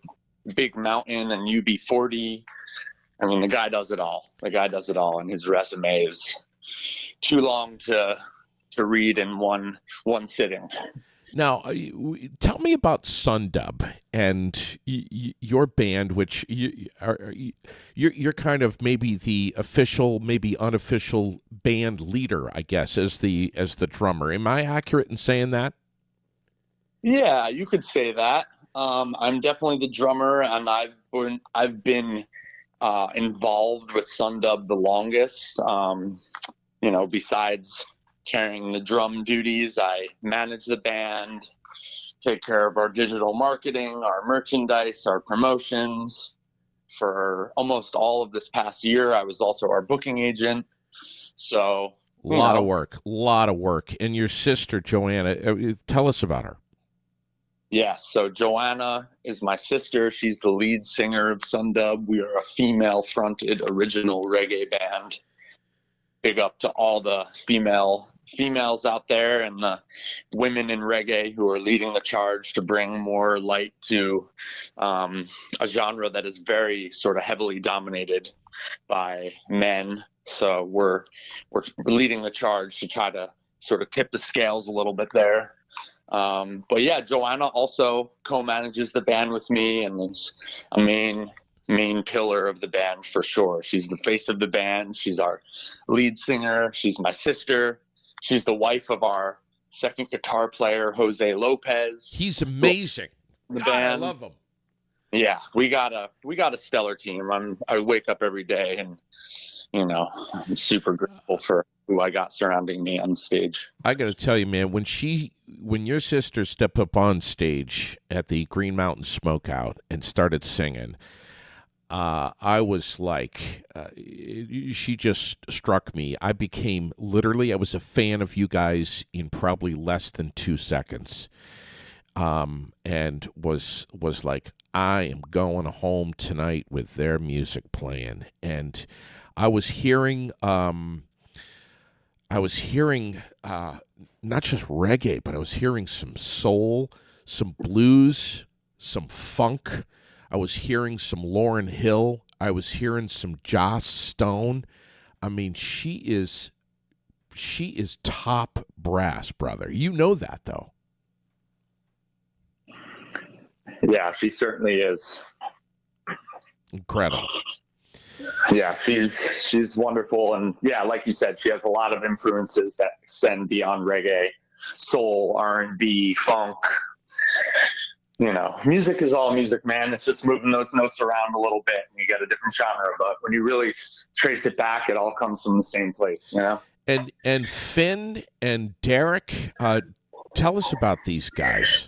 Big Mountain and UB40. I mean, the guy does it all. And his resume is too long to read in one sitting. Now, tell me about Sundub and your band, which you're kind of maybe the official, maybe unofficial band leader, I guess, as the drummer. Am I accurate in saying that? Yeah, you could say that. I'm definitely the drummer, and I've been involved with Sundub the longest. Besides carrying the drum duties, I manage the band, take care of our digital marketing, our merchandise, our promotions. For almost all of this past year, I was also our booking agent. So a lot of work. And your sister, Joanna, tell us about her. Yeah, so Joanna is my sister. She's the lead singer of Sundub. We are a female-fronted original reggae band. Big up to all the females out there and the women in reggae who are leading the charge to bring more light to a genre that is very sort of heavily dominated by men. So we're leading the charge to try to sort of tip the scales a little bit there. But yeah, Joanna also co-manages the band with me and is a main pillar of the band for sure. She's the face of the band. She's our lead singer. She's my sister. She's the wife of our second guitar player, Jose Lopez. He's amazing. The God, band. I love him. Yeah, we got a stellar team. I wake up every day and I'm super grateful for who I got surrounding me on stage. I got to tell you, man, when your sister stepped up on stage at the Green Mountain Smokeout and started singing, I was like, she just struck me. I was a fan of you guys in probably less than 2 seconds, and was like, I am going home tonight with their music playing. And I was hearing not just reggae, but I was hearing some soul, some blues, some funk. I was hearing some Lauryn Hill. I was hearing some Joss Stone. I mean, she is top brass, brother. You know that, though. Yeah, she certainly is. Incredible. Yeah, she's wonderful, and yeah, like you said, she has a lot of influences that extend beyond reggae, soul, R&B, funk. Music is all music, man. It's just moving those notes around a little bit, and you get a different genre. But when you really trace it back, it all comes from the same place, And Finn and Derek, tell us about these guys.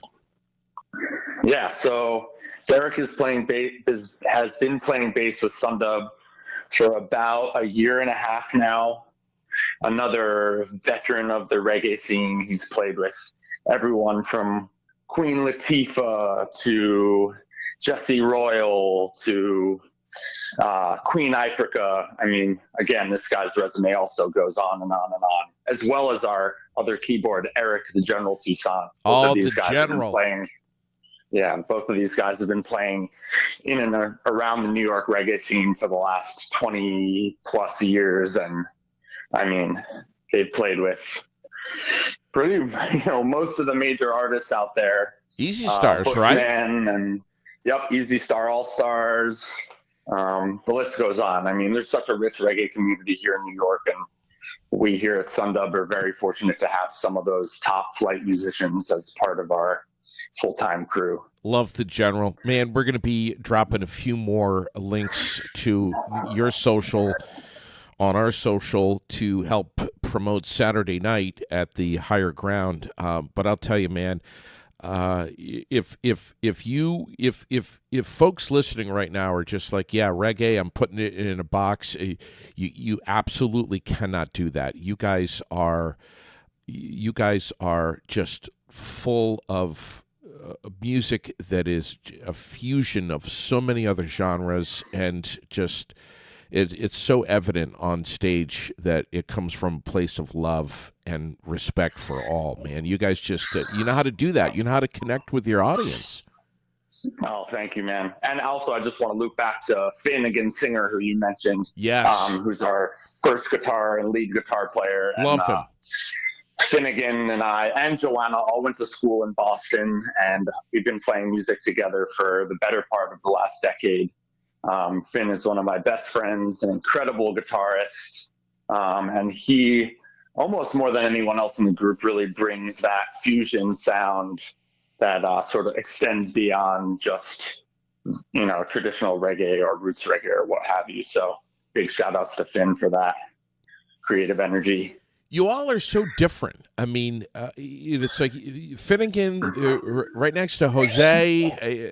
Yeah, so Derek has been playing bass with Sundub for about a year and a half now. Another veteran of the reggae scene. He's played with everyone from Queen Latifah to Jesse Royal to Queen Ifrica. I mean, again, this guy's resume also goes on and on and on, as well as our other keyboard, Eric, the General Toussaint. Oh, the General. Yeah, both of these guys have been playing in and around the New York reggae scene for the last 20 plus years. And I mean, they've played with most of the major artists out there. Easy Stars, right? And Easy Star All-Stars. The list goes on. I mean, there's such a rich reggae community here in New York, and we here at Sundub are very fortunate to have some of those top flight musicians as part of our full-time crew. Love the General. Man, we're going to be dropping a few more links to your social on our social to help promote Saturday night at the Higher Ground. But I'll tell you, man, if folks listening right now are just like, yeah, reggae, I'm putting it in a box, you absolutely cannot do that. You guys are just full of music that is a fusion of so many other genres, and just it's so evident on stage that it comes from a place of love and respect for all. Man, you guys just you know how to do that. You know how to connect with your audience. Oh, thank you, man. And also, I just want to loop back to Finnegan Singer, who you mentioned. Yes, who's our first guitar and lead guitar player. Love him. Finnegan and I and Joanna all went to school in Boston, and we've been playing music together for the better part of the last decade. Finn is one of my best friends, an incredible guitarist, and he, almost more than anyone else in the group, really brings that fusion sound that sort of extends beyond just, traditional reggae or roots reggae or what have you. So big shout outs to Finn for that creative energy. You all are so different. I mean, it's like Finnegan right next to Jose,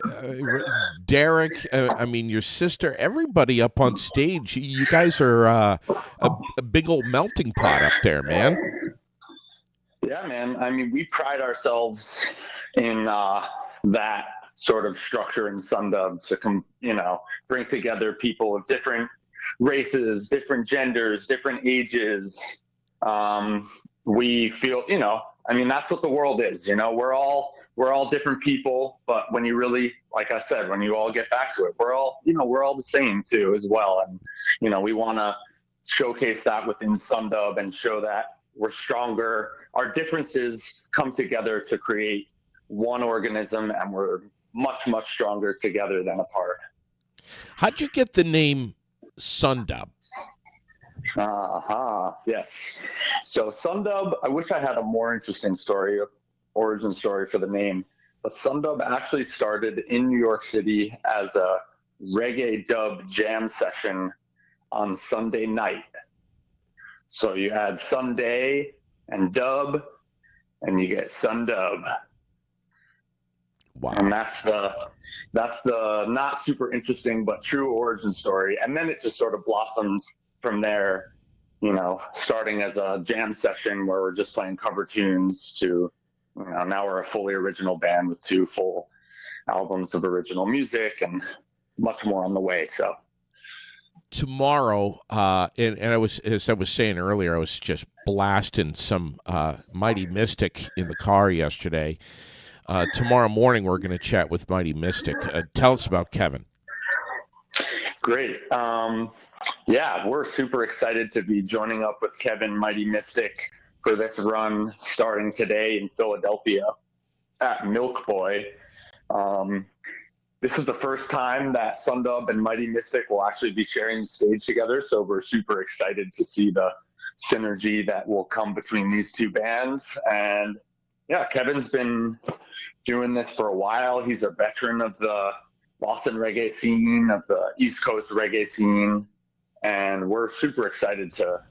Derek. I mean, your sister. Everybody up on stage. You guys are a big old melting pot up there, man. Yeah, man. I mean, we pride ourselves in that sort of structure in Sundub to bring together people of different races, different genders, different ages. We feel, that's what the world is. We're all different people, but when you really, like I said, when you all get back to it, we're all the same too as well. And, we want to showcase that within Sundub and show that we're stronger. Our differences come together to create one organism, and we're much, much stronger together than apart. How'd you get the name Sundub? Yes. So Sundub, I wish I had a more interesting origin story for the name, but Sundub actually started in New York City as a reggae dub jam session on Sunday night. So you add Sunday and dub, and you get Sundub. Wow. And that's the not super interesting but true origin story. And then it just sort of blossomed from there, starting as a jam session where we're just playing cover tunes to, now we're a fully original band with 2 full albums of original music and much more on the way. So tomorrow, and I was, as I was saying earlier, I was just blasting some Mighty Mystic in the car yesterday. Tomorrow morning, we're going to chat with Mighty Mystic. Tell us about Kevin. Great. Yeah, we're super excited to be joining up with Kevin, Mighty Mystic, for this run starting today in Philadelphia at Milk Boy. This is the first time that Sundub and Mighty Mystic will actually be sharing the stage together, so we're super excited to see the synergy that will come between these two bands. And yeah, Kevin's been doing this for a while. He's a veteran of the Boston reggae scene, of the East Coast reggae scene. And we're super excited to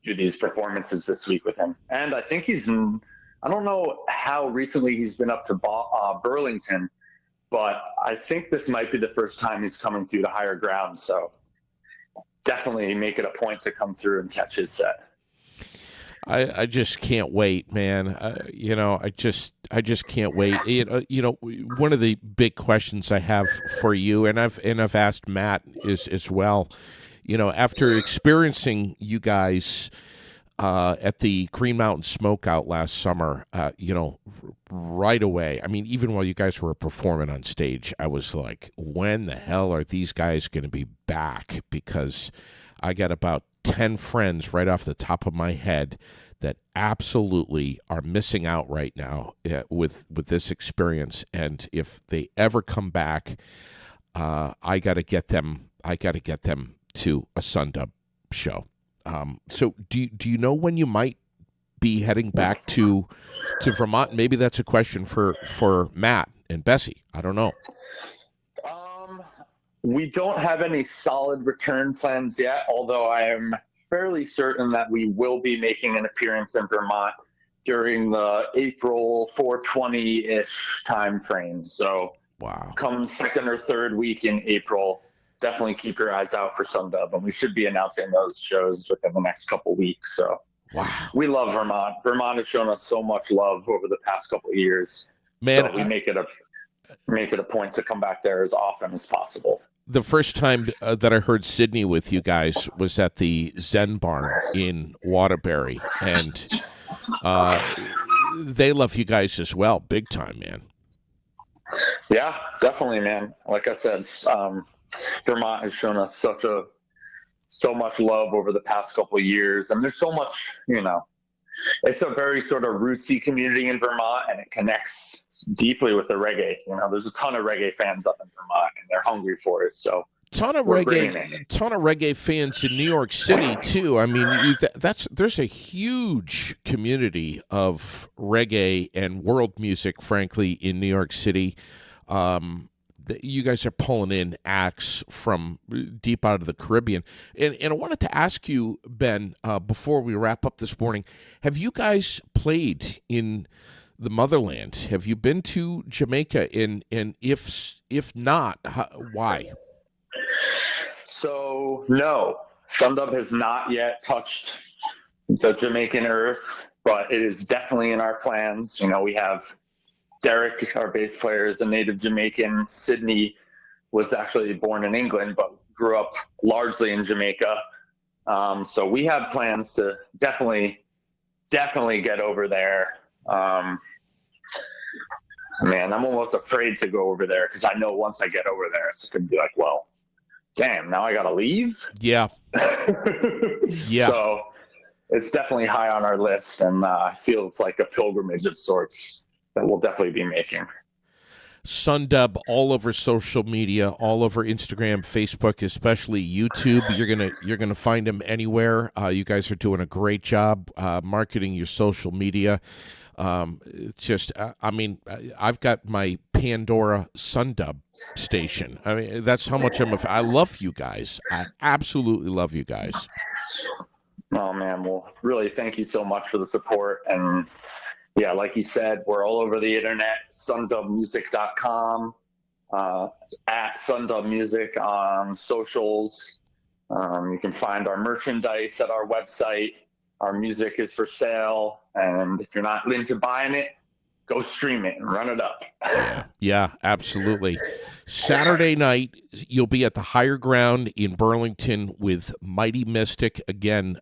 do these performances this week with him. And I think I don't know how recently he's been up to Burlington, but I think this might be the first time he's coming through the higher ground. So definitely make it a point to come through and catch his set. I just can't wait, man. I just can't wait. One of the big questions I have for you, and I've asked Matt is as well. After experiencing you guys at the Green Mountain Smokeout last summer, right away, I mean, even while you guys were performing on stage, I was like, when the hell are these guys going to be back? Because I got about 10 friends right off the top of my head that absolutely are missing out right now with this experience. And if they ever come back, I got to get them to a Sundub show. So do you know when you might be heading back to Vermont? Maybe that's a question for Matt and Bessie. I don't know. We don't have any solid return plans yet, although I am fairly certain that we will be making an appearance in Vermont during the April 420-ish time frame. So Wow. come second or third week in April, definitely keep your eyes out for Sundub, and we should be announcing those shows within the next couple weeks. So Wow. we love Vermont. Vermont has shown us so much love over the past couple of years. Man, so we make it a point to come back there as often as possible. The first time that I heard Sydney with you guys was at the Zen Barn in Waterbury, and they love you guys as well, big time, man. Yeah, definitely, man. Like I said, Vermont has shown us so much love over the past couple of years, and there's so much, it's a very sort of rootsy community in Vermont, and it connects deeply with the reggae. There's a ton of reggae fans up in Vermont, and they're hungry for it. So ton of reggae fans in New York City too. I mean, there's a huge community of reggae and world music, frankly, in New York City. You guys are pulling in acts from deep out of the Caribbean. And I wanted to ask you, Ben, before we wrap up this morning, have you guys played in the motherland? Have you been to Jamaica? And if not, why? So, no. Sundub has not yet touched the Jamaican earth, but it is definitely in our plans. We have Derek, our bass player, is a native Jamaican. Sydney was actually born in England, but grew up largely in Jamaica. So we have plans to definitely get over there. Man, I'm almost afraid to go over there because I know once I get over there, it's going to be like, well, damn, now I got to leave? Yeah. Yeah. So it's definitely high on our list, and I feel it's like a pilgrimage of sorts that we'll definitely be making. Sundub all over social media, all over Instagram, Facebook, especially YouTube. You're gonna find him anywhere. You guys are doing a great job marketing your social media. I've got my Pandora Sundub station. I mean, that's how much I love you guys. I absolutely love you guys. Oh man, well, really, thank you so much for the support. And yeah, like you said, we're all over the internet, sundubmusic.com, at sundubmusic on socials. You can find our merchandise at our website. Our music is for sale. And if you're not into buying it, go stream it and run it up. Yeah, absolutely. Saturday night, you'll be at the Higher Ground in Burlington with Mighty Mystic. Again,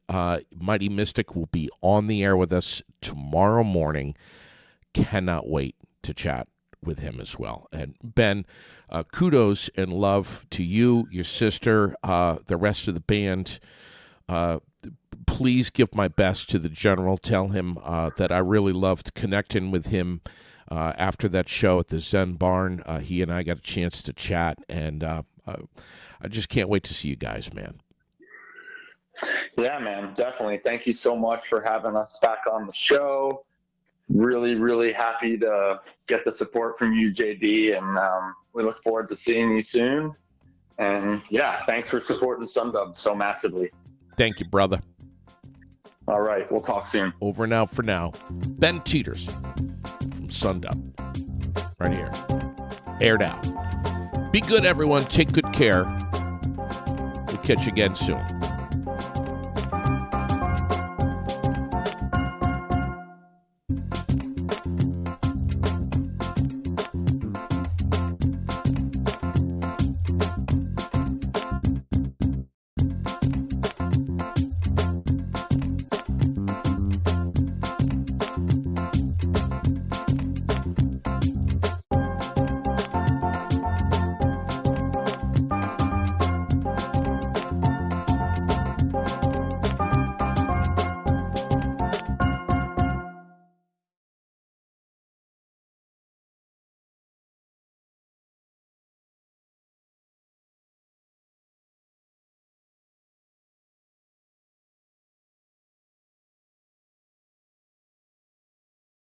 Mighty Mystic will be on the air with us tomorrow morning. Cannot wait to chat with him as well. And Ben, kudos and love to you, your sister, the rest of the band. Please give my best to the General. Tell him that I really loved connecting with him after that show at the Zen Barn. He and I got a chance to chat, and I just can't wait to see you guys, man. Yeah, man, definitely. Thank you so much for having us back on the show. Really, really happy to get the support from you, JD, and we look forward to seeing you soon. And yeah, thanks for supporting Sundub so massively. Thank you, brother. All right, we'll talk soon. Over and out for now. Ben Teeters from Sundub. Right here. Aired out. Be good, everyone. Take good care. We'll catch you again soon.